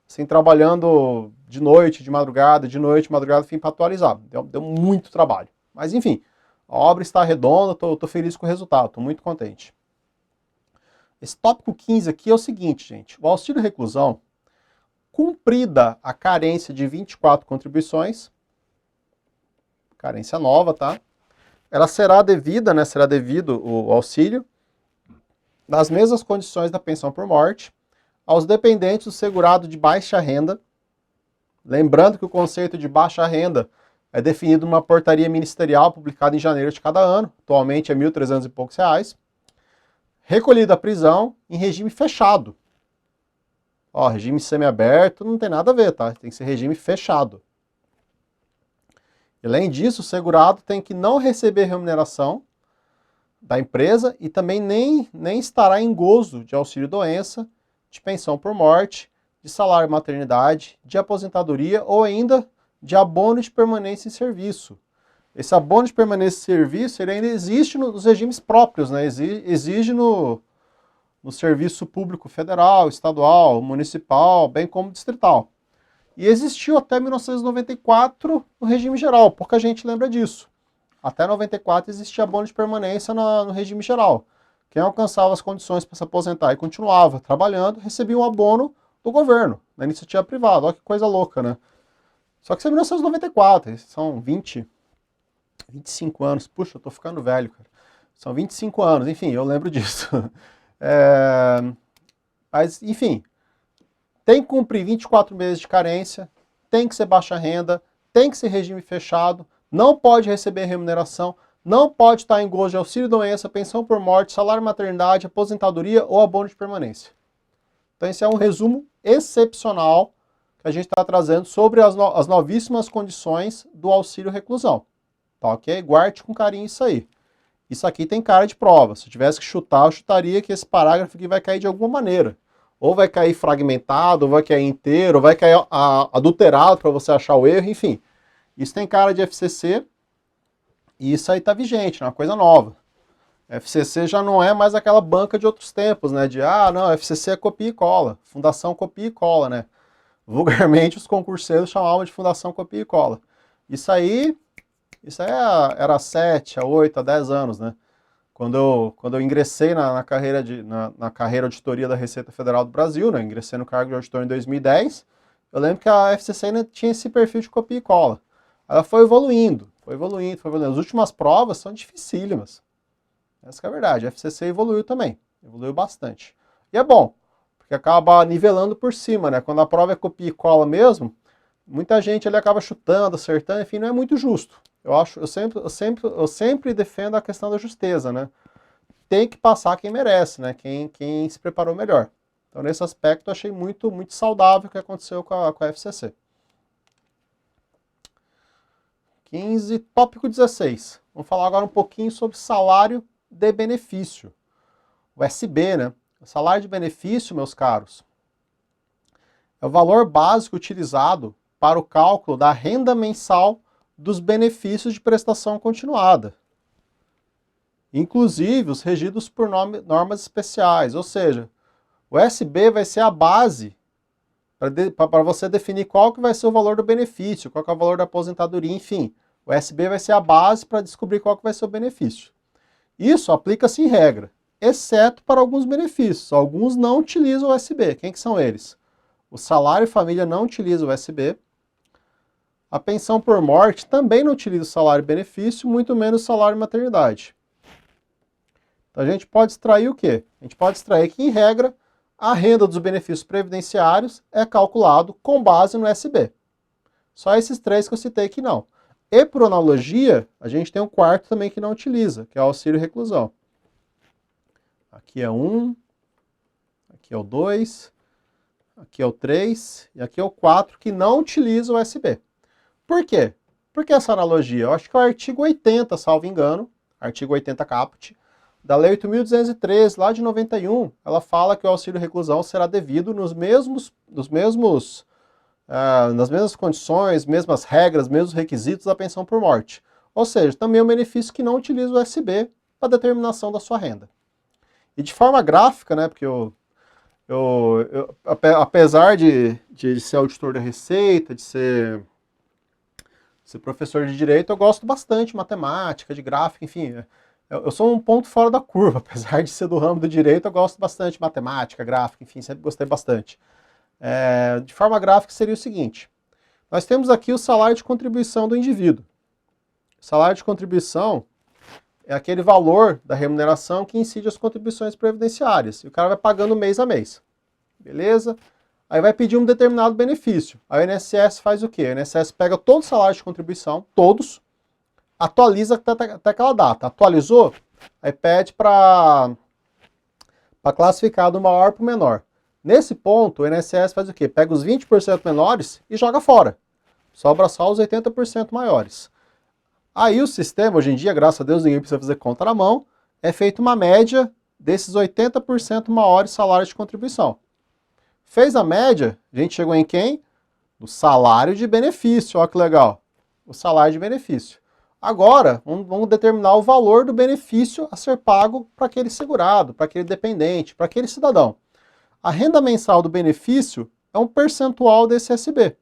A: assim, trabalhando de noite, de madrugada, enfim, para atualizar. Deu muito trabalho. Mas enfim, a obra está redonda, estou feliz com o resultado, estou muito contente. Esse tópico 15 aqui é o seguinte, gente. O auxílio reclusão, cumprida a carência de 24 contribuições, carência nova, tá? Ela será devida, né, será devido o auxílio, nas mesmas condições da pensão por morte, aos dependentes do segurado de baixa renda. Lembrando que o conceito de baixa renda é definido numa portaria ministerial publicada em janeiro de cada ano, atualmente é R$ 1.300 e poucos reais, recolhido à prisão em regime fechado. Ó, regime semiaberto não tem nada a ver, tá? Tem que ser regime fechado. Além disso, o segurado tem que não receber remuneração da empresa e também nem estará em gozo de auxílio-doença, de pensão por morte, de salário maternidade, de aposentadoria ou ainda de abono de permanência em serviço. Esse abono de permanência em serviço ele ainda existe nos regimes próprios, né? Exige no serviço público federal, estadual, municipal, bem como distrital. E existiu até 1994 no regime geral, pouca gente lembra disso. Até 94 existia abono de permanência no regime geral. Quem alcançava as condições para se aposentar e continuava trabalhando, recebia um abono do governo, na iniciativa privada. Olha que coisa louca, né? Só que isso é 1994, são 25 anos. Puxa, eu tô ficando velho, cara. São 25 anos, enfim, eu lembro disso. Mas, enfim, tem que cumprir 24 meses de carência, tem que ser baixa renda, tem que ser regime fechado, não pode receber remuneração, não pode estar em gozo de auxílio-doença, pensão por morte, salário maternidade, aposentadoria ou abono de permanência. Então esse é um resumo excepcional que a gente está trazendo sobre as novíssimas condições do auxílio reclusão. Tá ok? Guarde com carinho isso aí. Isso aqui tem cara de prova. Se eu tivesse que chutar, eu chutaria que esse parágrafo aqui vai cair de alguma maneira. Ou vai cair fragmentado, ou vai cair inteiro, ou vai cair adulterado para você achar o erro, enfim. Isso tem cara de FCC e isso aí tá vigente, é uma coisa nova. FCC já não é mais aquela banca de outros tempos, né? De, não, FCC é copia e cola, fundação copia e cola, né? Vulgarmente os concurseiros chamavam de fundação copia e cola. Isso aí era 7, 8, 10 anos, né? Quando eu ingressei na carreira auditoria da Receita Federal do Brasil, né? Ingressei no cargo de auditor em 2010, eu lembro que a FCC ainda tinha esse perfil de copia e cola. Ela foi evoluindo. As últimas provas são dificílimas. Essa que é a verdade. A FCC evoluiu também. Evoluiu bastante. E é bom, porque acaba nivelando por cima, né? Quando a prova é copia e cola mesmo, muita gente ali acaba chutando, acertando, enfim, não é muito justo. Eu sempre defendo a questão da justeza, né? Tem que passar quem merece, né? Quem se preparou melhor. Então, nesse aspecto, eu achei muito, muito saudável o que aconteceu com a FCC. 15, tópico 16. Vamos falar agora um pouquinho sobre salário de benefício. O SB, né? O salário de benefício, meus caros, é o valor básico utilizado para o cálculo da renda mensal dos benefícios de prestação continuada. Inclusive os regidos por normas especiais, ou seja, o SB vai ser a base para você definir qual que vai ser o valor do benefício, qual que é o valor da aposentadoria, enfim. O SB vai ser a base para descobrir qual que vai ser o benefício. Isso aplica-se em regra, exceto para alguns benefícios. Alguns não utilizam o SB. Quem que são eles? O salário família não utiliza o SB. A pensão por morte também não utiliza o salário e benefício, muito menos o salário e maternidade. Então a gente pode extrair o quê? A gente pode extrair que, em regra, a renda dos benefícios previdenciários é calculado com base no SB. Só esses três que eu citei que não. E por analogia, a gente tem um quarto também que não utiliza, que é o auxílio reclusão. Aqui é 1, aqui é o 2, aqui é o 3 e aqui é o 4 que não utiliza o SB. Por quê? Por que essa analogia? Eu acho que é o artigo 80, salvo engano, artigo 80 caput, da Lei 8.213, lá de 91, ela fala que o auxílio reclusão será devido nas mesmas condições, mesmas regras, mesmos requisitos da pensão por morte. Ou seja, também é um benefício que não utiliza o SB para determinação da sua renda. E de forma gráfica, né, porque apesar de ser auditor da Receita, de ser professor de Direito, eu gosto bastante de matemática, de gráfica, enfim. Eu sou um ponto fora da curva, apesar de ser do ramo do Direito, eu gosto bastante de matemática, gráfica, enfim, sempre gostei bastante. De forma gráfica seria o seguinte, nós temos aqui o salário de contribuição do indivíduo. O salário de contribuição é aquele valor da remuneração que incide as contribuições previdenciárias. E o cara vai pagando mês a mês. Beleza? Aí vai pedir um determinado benefício. Aí o INSS faz o quê? O INSS pega todo o salário de contribuição, todos, atualiza até aquela data. Atualizou? Aí pede para classificar do maior para o menor. Nesse ponto, o INSS faz o quê? Pega os 20% menores e joga fora. Sobra só os 80% maiores. Aí o sistema, hoje em dia, graças a Deus, ninguém precisa fazer conta na mão, é feita uma média desses 80% maiores salários de contribuição. Fez a média, a gente chegou em quem? No salário de benefício, olha que legal. O salário de benefício. Agora, vamos determinar o valor do benefício a ser pago para aquele segurado, para aquele dependente, para aquele cidadão. A renda mensal do benefício é um percentual desse SB.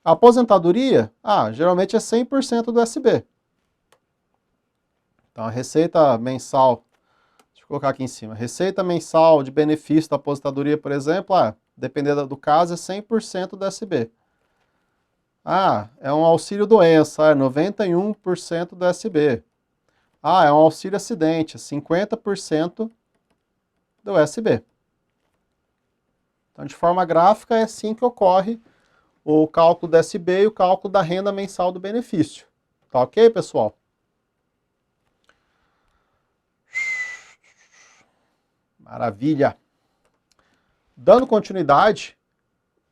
A: A aposentadoria, geralmente é 100% do SB. Então a receita mensal, deixa eu colocar aqui em cima, receita mensal de benefício da aposentadoria, por exemplo, dependendo do caso, é 100% do SB. É um auxílio doença, é 91% do SB. É um auxílio acidente, 50% do SB. Então, de forma gráfica, é assim que ocorre o cálculo do SB e o cálculo da renda mensal do benefício. Tá ok, pessoal? Maravilha! Dando continuidade,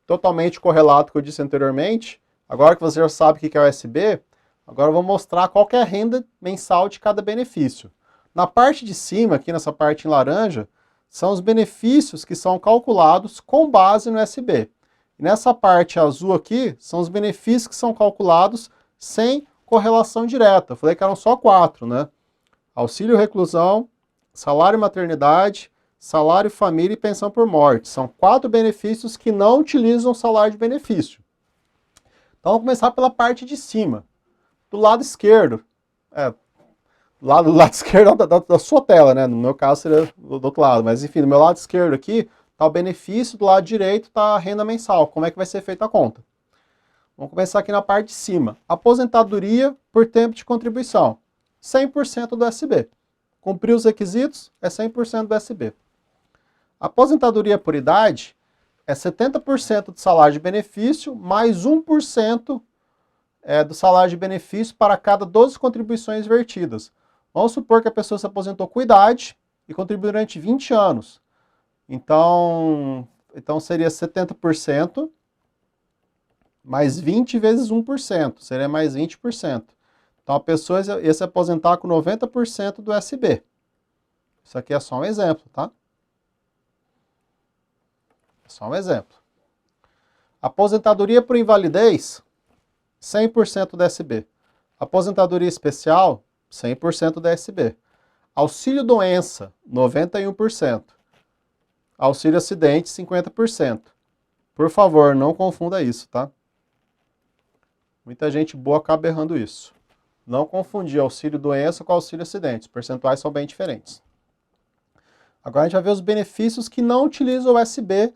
A: totalmente correlato com o que eu disse anteriormente, agora que você já sabe o que é o SB, agora eu vou mostrar qual que é a renda mensal de cada benefício. Na parte de cima, aqui nessa parte em laranja, são os benefícios que são calculados com base no SB. E nessa parte azul aqui, são os benefícios que são calculados sem correlação direta. Eu falei que eram só 4, né? Auxílio reclusão, salário maternidade, salário família e pensão por morte. São 4 benefícios que não utilizam salário de benefício. Então vamos começar pela parte de cima. Do lado esquerdo, do lado esquerdo da sua tela, né? No meu caso seria do outro lado, mas enfim, do meu lado esquerdo aqui, está o benefício, do lado direito está a renda mensal. Como é que vai ser feita a conta? Vamos começar aqui na parte de cima. Aposentadoria por tempo de contribuição. 100% do SB. Cumpriu os requisitos, é 100% do SB. Aposentadoria por idade é 70% do salário de benefício, mais 1% do salário de benefício para cada 12 contribuições vertidas. Vamos supor que a pessoa se aposentou com idade e contribuiu durante 20 anos. Então seria 70% mais 20 vezes 1%, seria mais 20%. Então a pessoa ia se aposentar com 90% do SB. Isso aqui é só um exemplo, tá? É só um exemplo. Aposentadoria por invalidez 100% da SB. Aposentadoria especial, 100% da SB. Auxílio doença, 91%. Auxílio acidente, 50%. Por favor, não confunda isso, tá? Muita gente boa acaba errando isso. Não confundir auxílio doença com auxílio acidente. Os percentuais são bem diferentes. Agora a gente vai ver os benefícios que não utilizam o SB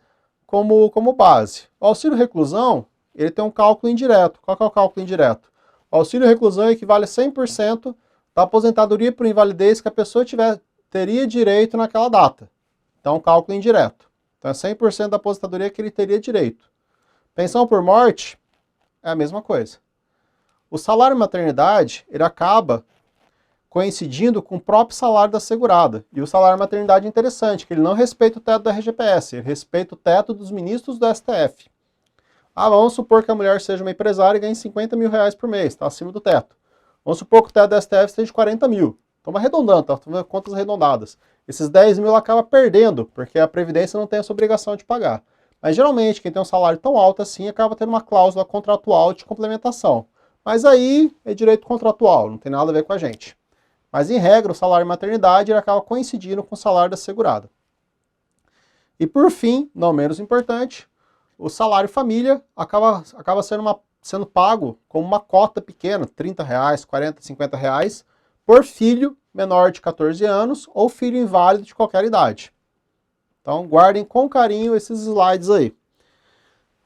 A: como base. O auxílio reclusão, ele tem um cálculo indireto. Qual que é o cálculo indireto? O auxílio reclusão equivale a 100% da aposentadoria por invalidez que a pessoa teria direito naquela data. Então, cálculo indireto. Então, é 100% da aposentadoria que ele teria direito. Pensão por morte é a mesma coisa. O salário maternidade, ele acaba coincidindo com o próprio salário da segurada. E o salário maternidade é interessante, que ele não respeita o teto da RGPS, ele respeita o teto dos ministros do STF. Vamos supor que a mulher seja uma empresária e ganhe 50 mil reais por mês, está acima do teto. Vamos supor que o teto do STF seja de 40 mil. Estamos arredondando, tá? Estamos contas arredondadas. Esses 10 mil ela acaba perdendo, porque a Previdência não tem essa obrigação de pagar. Mas geralmente, quem tem um salário tão alto assim, acaba tendo uma cláusula contratual de complementação. Mas aí é direito contratual, não tem nada a ver com a gente. Mas em regra, o salário maternidade ele acaba coincidindo com o salário da segurada. E por fim, não menos importante, o salário família acaba sendo pago como uma cota pequena, 30 reais, 40, 50 reais, por filho menor de 14 anos ou filho inválido de qualquer idade. Então, guardem com carinho esses slides aí.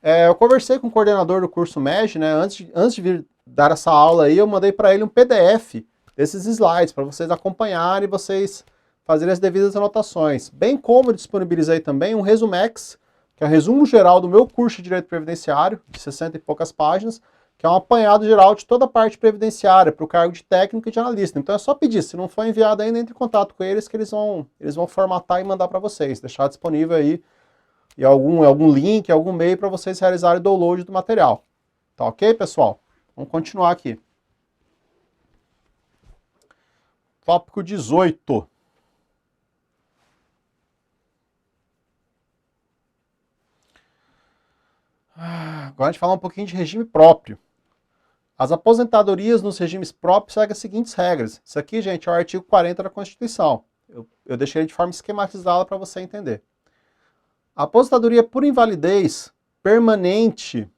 A: Eu conversei com o coordenador do curso MEG, né? Antes de vir dar essa aula aí, eu mandei para ele um PDF desses slides, para vocês acompanharem e vocês fazerem as devidas anotações. Bem como eu disponibilizei também um resumex, que é o resumo geral do meu curso de Direito Previdenciário, de 60 e poucas páginas, que é um apanhado geral de toda a parte previdenciária, para o cargo de técnico e de analista. Então é só pedir, se não for enviado ainda, entre em contato com eles, que eles vão formatar e mandar para vocês, deixar disponível aí em algum link, algum e-mail para vocês realizarem o download do material. Tá ok, pessoal? Vamos continuar aqui. Tópico 18. Agora a gente fala um pouquinho de regime próprio. As aposentadorias nos regimes próprios seguem as seguintes regras. Isso aqui, gente, é o artigo 40 da Constituição. Eu deixei ele de forma esquematizada para você entender. A aposentadoria por invalidez permanente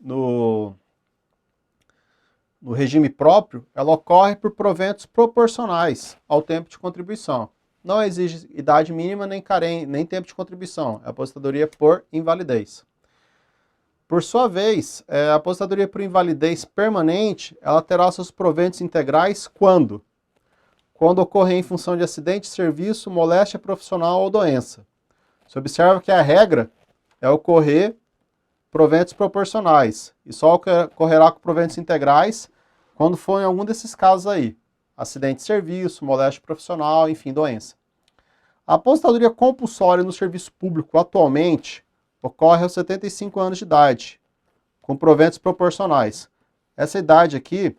A: no regime próprio, ela ocorre por proventos proporcionais ao tempo de contribuição. Não exige idade mínima nem tempo de contribuição. É aposentadoria por invalidez. Por sua vez, a aposentadoria por invalidez permanente, ela terá seus proventos integrais quando? Quando ocorrer em função de acidente de serviço, moléstia profissional ou doença. Você observa que a regra é ocorrer proventos proporcionais. E só ocorrerá com proventos integrais quando for em algum desses casos aí. Acidente de serviço, moléstia profissional, enfim, doença. A aposentadoria compulsória no serviço público atualmente ocorre aos 75 anos de idade, com proventos proporcionais. Essa idade aqui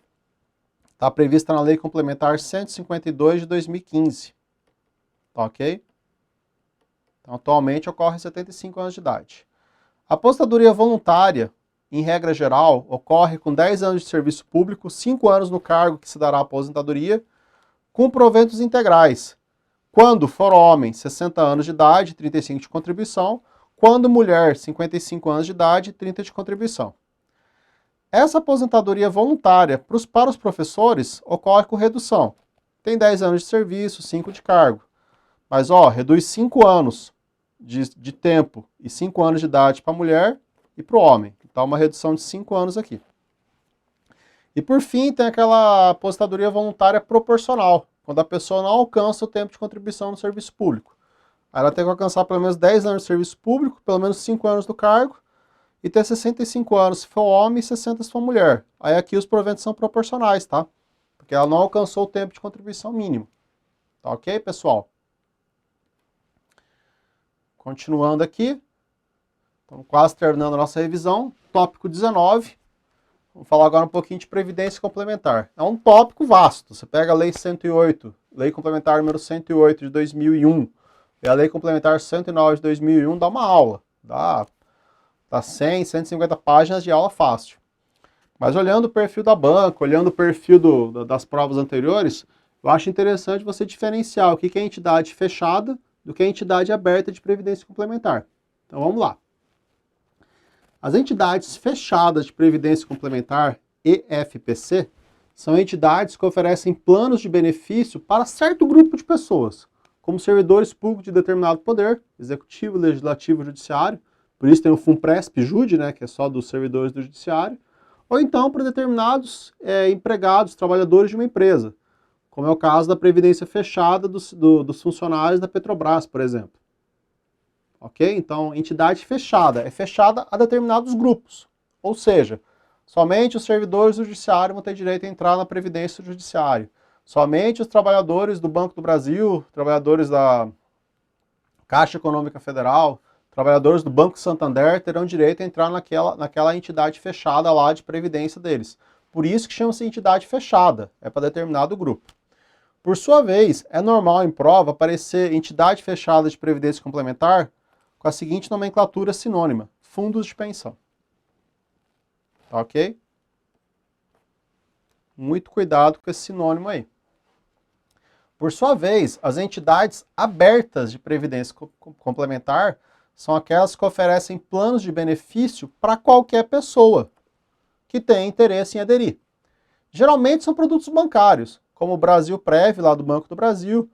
A: está prevista na Lei Complementar 152 de 2015. Tá ok? Então, atualmente ocorre aos 75 anos de idade. A aposentadoria voluntária, em regra geral, ocorre com 10 anos de serviço público, 5 anos no cargo que se dará a aposentadoria, com proventos integrais. Quando for homem, 60 anos de idade, 35 de contribuição. Quando mulher, 55 anos de idade, 30 de contribuição. Essa aposentadoria voluntária para os professores ocorre com redução. Tem 10 anos de serviço, 5 de cargo. Mas, reduz 5 anos de tempo e 5 anos de idade para a mulher e para o homem. Então, uma redução de 5 anos aqui. E, por fim, tem aquela aposentadoria voluntária proporcional, quando a pessoa não alcança o tempo de contribuição no serviço público. Ela tem que alcançar pelo menos 10 anos de serviço público, pelo menos 5 anos do cargo, e ter 65 anos se for homem e 60 se for mulher. Aí aqui os proventos são proporcionais, tá? Porque ela não alcançou o tempo de contribuição mínimo. Tá ok, pessoal? Continuando aqui. Estamos quase terminando a nossa revisão. Tópico 19. Vamos falar agora um pouquinho de previdência complementar. É um tópico vasto. Você pega a Lei 108, Lei Complementar número 108 de 2001, e a Lei Complementar 109 de 2001, dá uma aula. Dá 100, 150 páginas de aula fácil. Mas olhando o perfil da banca, olhando o perfil das provas anteriores, eu acho interessante você diferenciar o que é entidade fechada do que é entidade aberta de previdência complementar. Então vamos lá. As entidades fechadas de previdência complementar, EFPC, são entidades que oferecem planos de benefício para certo grupo de pessoas, como servidores públicos de determinado poder, executivo, legislativo, judiciário, por isso tem o FUNPRESP-JUD, né, que é só dos servidores do judiciário, ou então para determinados empregados, trabalhadores de uma empresa, como é o caso da previdência fechada dos funcionários da Petrobras, por exemplo. Ok? Então, entidade fechada é fechada a determinados grupos. Ou seja, somente os servidores do judiciário vão ter direito a entrar na previdência do judiciário. Somente os trabalhadores do Banco do Brasil, trabalhadores da Caixa Econômica Federal, trabalhadores do Banco Santander terão direito a entrar naquela entidade fechada lá de previdência deles. Por isso que chama-se entidade fechada, é para determinado grupo. Por sua vez, é normal em prova aparecer entidade fechada de previdência complementar com a seguinte nomenclatura sinônima: fundos de pensão. Tá ok? Muito cuidado com esse sinônimo aí. Por sua vez, as entidades abertas de previdência complementar são aquelas que oferecem planos de benefício para qualquer pessoa que tenha interesse em aderir. Geralmente são produtos bancários, como o Brasil Prev, lá do Banco do Brasil,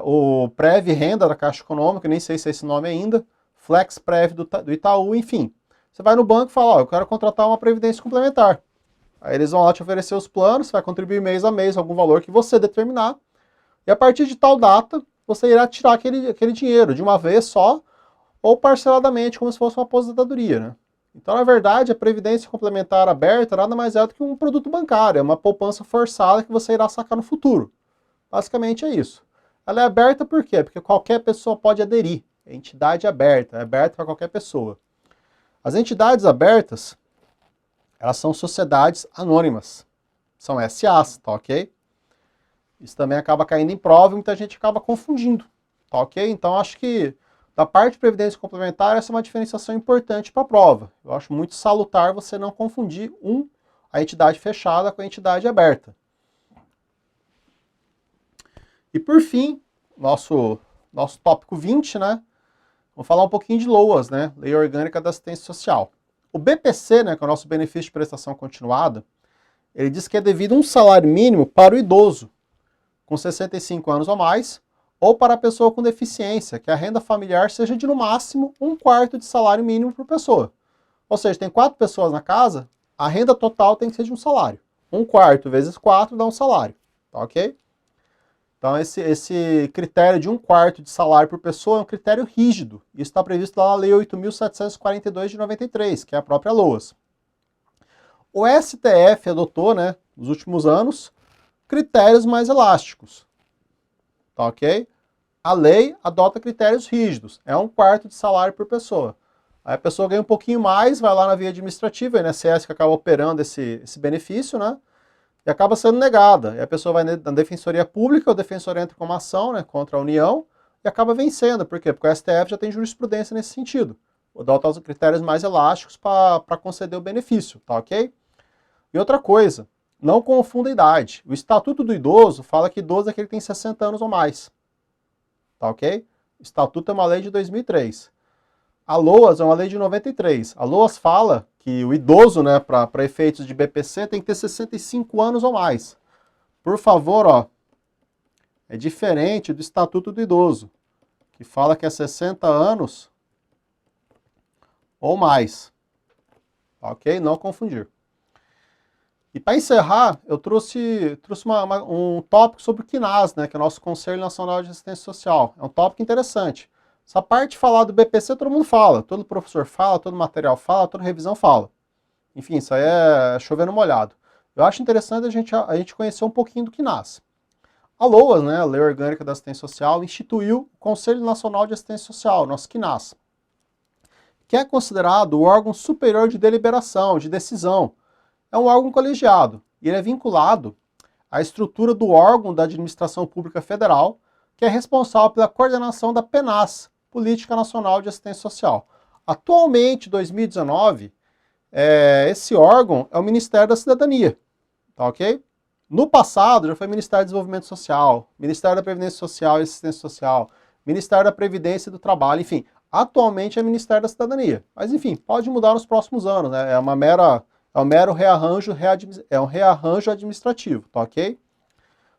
A: o Prev Renda da Caixa Econômica, nem sei se é esse nome ainda, Flex Prev do Itaú, enfim. Você vai no banco e fala, ó, eu quero contratar uma previdência complementar. Aí eles vão lá te oferecer os planos, você vai contribuir mês a mês algum valor que você determinar, e a partir de tal data, você irá tirar aquele dinheiro de uma vez só, ou parceladamente, como se fosse uma aposentadoria, né? Então, na verdade, a previdência complementar aberta nada mais é do que um produto bancário, é uma poupança forçada que você irá sacar no futuro. Basicamente é isso. Ela é aberta por quê? Porque qualquer pessoa pode aderir. É entidade aberta, é aberta para qualquer pessoa. As entidades abertas, elas são sociedades anônimas. São SAs, tá ok? Isso também acaba caindo em prova e muita gente acaba confundindo, tá ok? Então acho que da parte de previdência complementar essa é uma diferenciação importante para a prova. Eu acho muito salutar você não confundir a entidade fechada com a entidade aberta. E por fim, nosso tópico 20, né? Vamos falar um pouquinho de LOAS, né? Lei Orgânica da Assistência Social. O BPC, né, que é o nosso benefício de prestação continuada, ele diz que é devido um salário mínimo para o idoso, com 65 anos ou mais, ou para a pessoa com deficiência, que a renda familiar seja de no máximo 1/4 de salário mínimo por pessoa. Ou seja, tem 4 pessoas na casa, a renda total tem que ser de um salário. 1/4 vezes 4 dá um salário, tá ok? Então esse critério de 1/4 de salário por pessoa é um critério rígido. Isso está previsto lá na Lei 8.742 de 93, que é a própria LOAS. O STF adotou, né, nos últimos anos, critérios mais elásticos. Tá ok? A lei adota critérios rígidos. É 1/4 de salário por pessoa. Aí a pessoa ganha um pouquinho mais, vai lá na via administrativa, o INSS que acaba operando esse benefício, né? E acaba sendo negada. E a pessoa vai na defensoria pública, o defensor entra com uma ação, né, contra a União e acaba vencendo. Por quê? Porque o STF já tem jurisprudência nesse sentido. Adota os critérios mais elásticos para conceder o benefício, tá ok? E outra coisa, não confunda a idade. O Estatuto do Idoso fala que idoso é aquele que tem 60 anos ou mais. Tá ok? O Estatuto é uma lei de 2003. A LOAS é uma lei de 93. A LOAS fala que o idoso, né, para efeitos de BPC, tem que ter 65 anos ou mais. Por favor, ó, é diferente do Estatuto do Idoso, que fala que é 60 anos ou mais. Tá ok? Não confundir. E para encerrar, eu trouxe um tópico sobre o CNAS, né, que é o nosso Conselho Nacional de Assistência Social. É um tópico interessante. Essa parte de falar do BPC todo mundo fala, todo professor fala, todo material fala, toda revisão fala. Enfim, isso aí é chovendo molhado. Eu acho interessante a gente conhecer um pouquinho do CNAS. A LOAS, né, a Lei Orgânica da Assistência Social, instituiu o Conselho Nacional de Assistência Social, nosso CNAS, que é considerado o órgão superior de deliberação, de decisão. É um órgão colegiado e ele é vinculado à estrutura do órgão da Administração Pública Federal, que é responsável pela coordenação da PNAS, Política Nacional de Assistência Social. Atualmente, 2019, esse órgão é o Ministério da Cidadania, tá ok? No passado já foi Ministério do Desenvolvimento Social, Ministério da Previdência Social e Assistência Social, Ministério da Previdência e do Trabalho, enfim. Atualmente é Ministério da Cidadania. Mas enfim, pode mudar nos próximos anos, né? É um mero rearranjo, rearranjo administrativo, tá ok?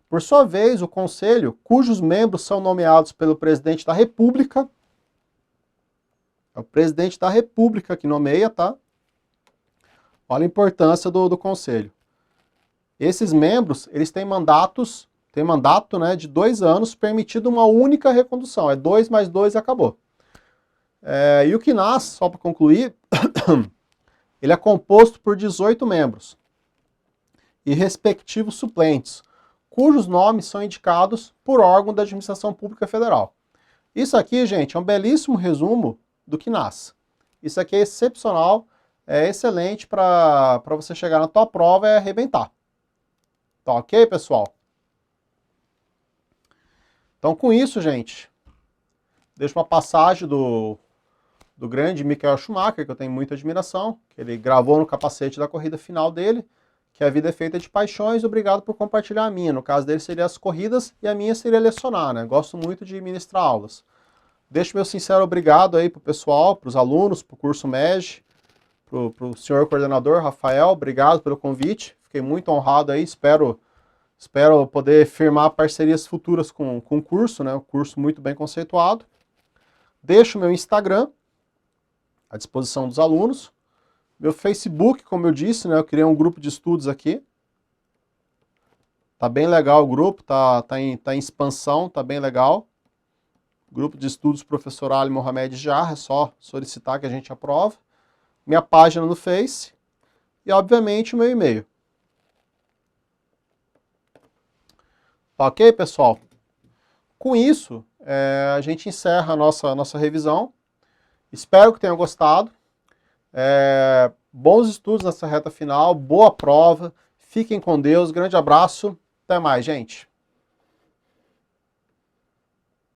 A: Por sua vez, o Conselho, cujos membros são nomeados pelo Presidente da República, é o Presidente da República que nomeia, tá? Olha a importância do Conselho. Esses membros, eles têm mandato, né, de 2 anos, permitido uma única recondução. É 2 mais 2 e acabou. E o CNAS, só para concluir, ele é composto por 18 membros e respectivos suplentes, cujos nomes são indicados por órgão da Administração Pública Federal. Isso aqui, gente, é um belíssimo resumo do CNAS. Isso aqui é excepcional, é excelente para você chegar na tua prova e arrebentar. Tá ok, pessoal? Então, com isso, gente, deixo uma passagem do grande Michael Schumacher, que eu tenho muita admiração, que ele gravou no capacete da corrida final dele, que a vida é feita de paixões, obrigado por compartilhar a minha. No caso dele seria as corridas e a minha seria lecionar, né? Gosto muito de ministrar aulas. Deixo meu sincero obrigado aí pro pessoal, pros alunos, pro curso MEG, pro senhor coordenador Rafael, obrigado pelo convite. Fiquei muito honrado aí, espero poder firmar parcerias futuras com o curso, né? Um curso muito bem conceituado. Deixo meu Instagram à disposição dos alunos. Meu Facebook, como eu disse, né? Eu criei um grupo de estudos aqui. Tá bem legal o grupo, tá em expansão, tá bem legal. Grupo de estudos Professor Ali Mohamed Jarra, é só solicitar que a gente aprova. Minha página no Face e, obviamente, o meu e-mail. Tá ok, pessoal? Com isso, a gente encerra a nossa revisão. Espero que tenham gostado. Bons estudos nessa reta final, boa prova. Fiquem com Deus, grande abraço. Até mais, gente.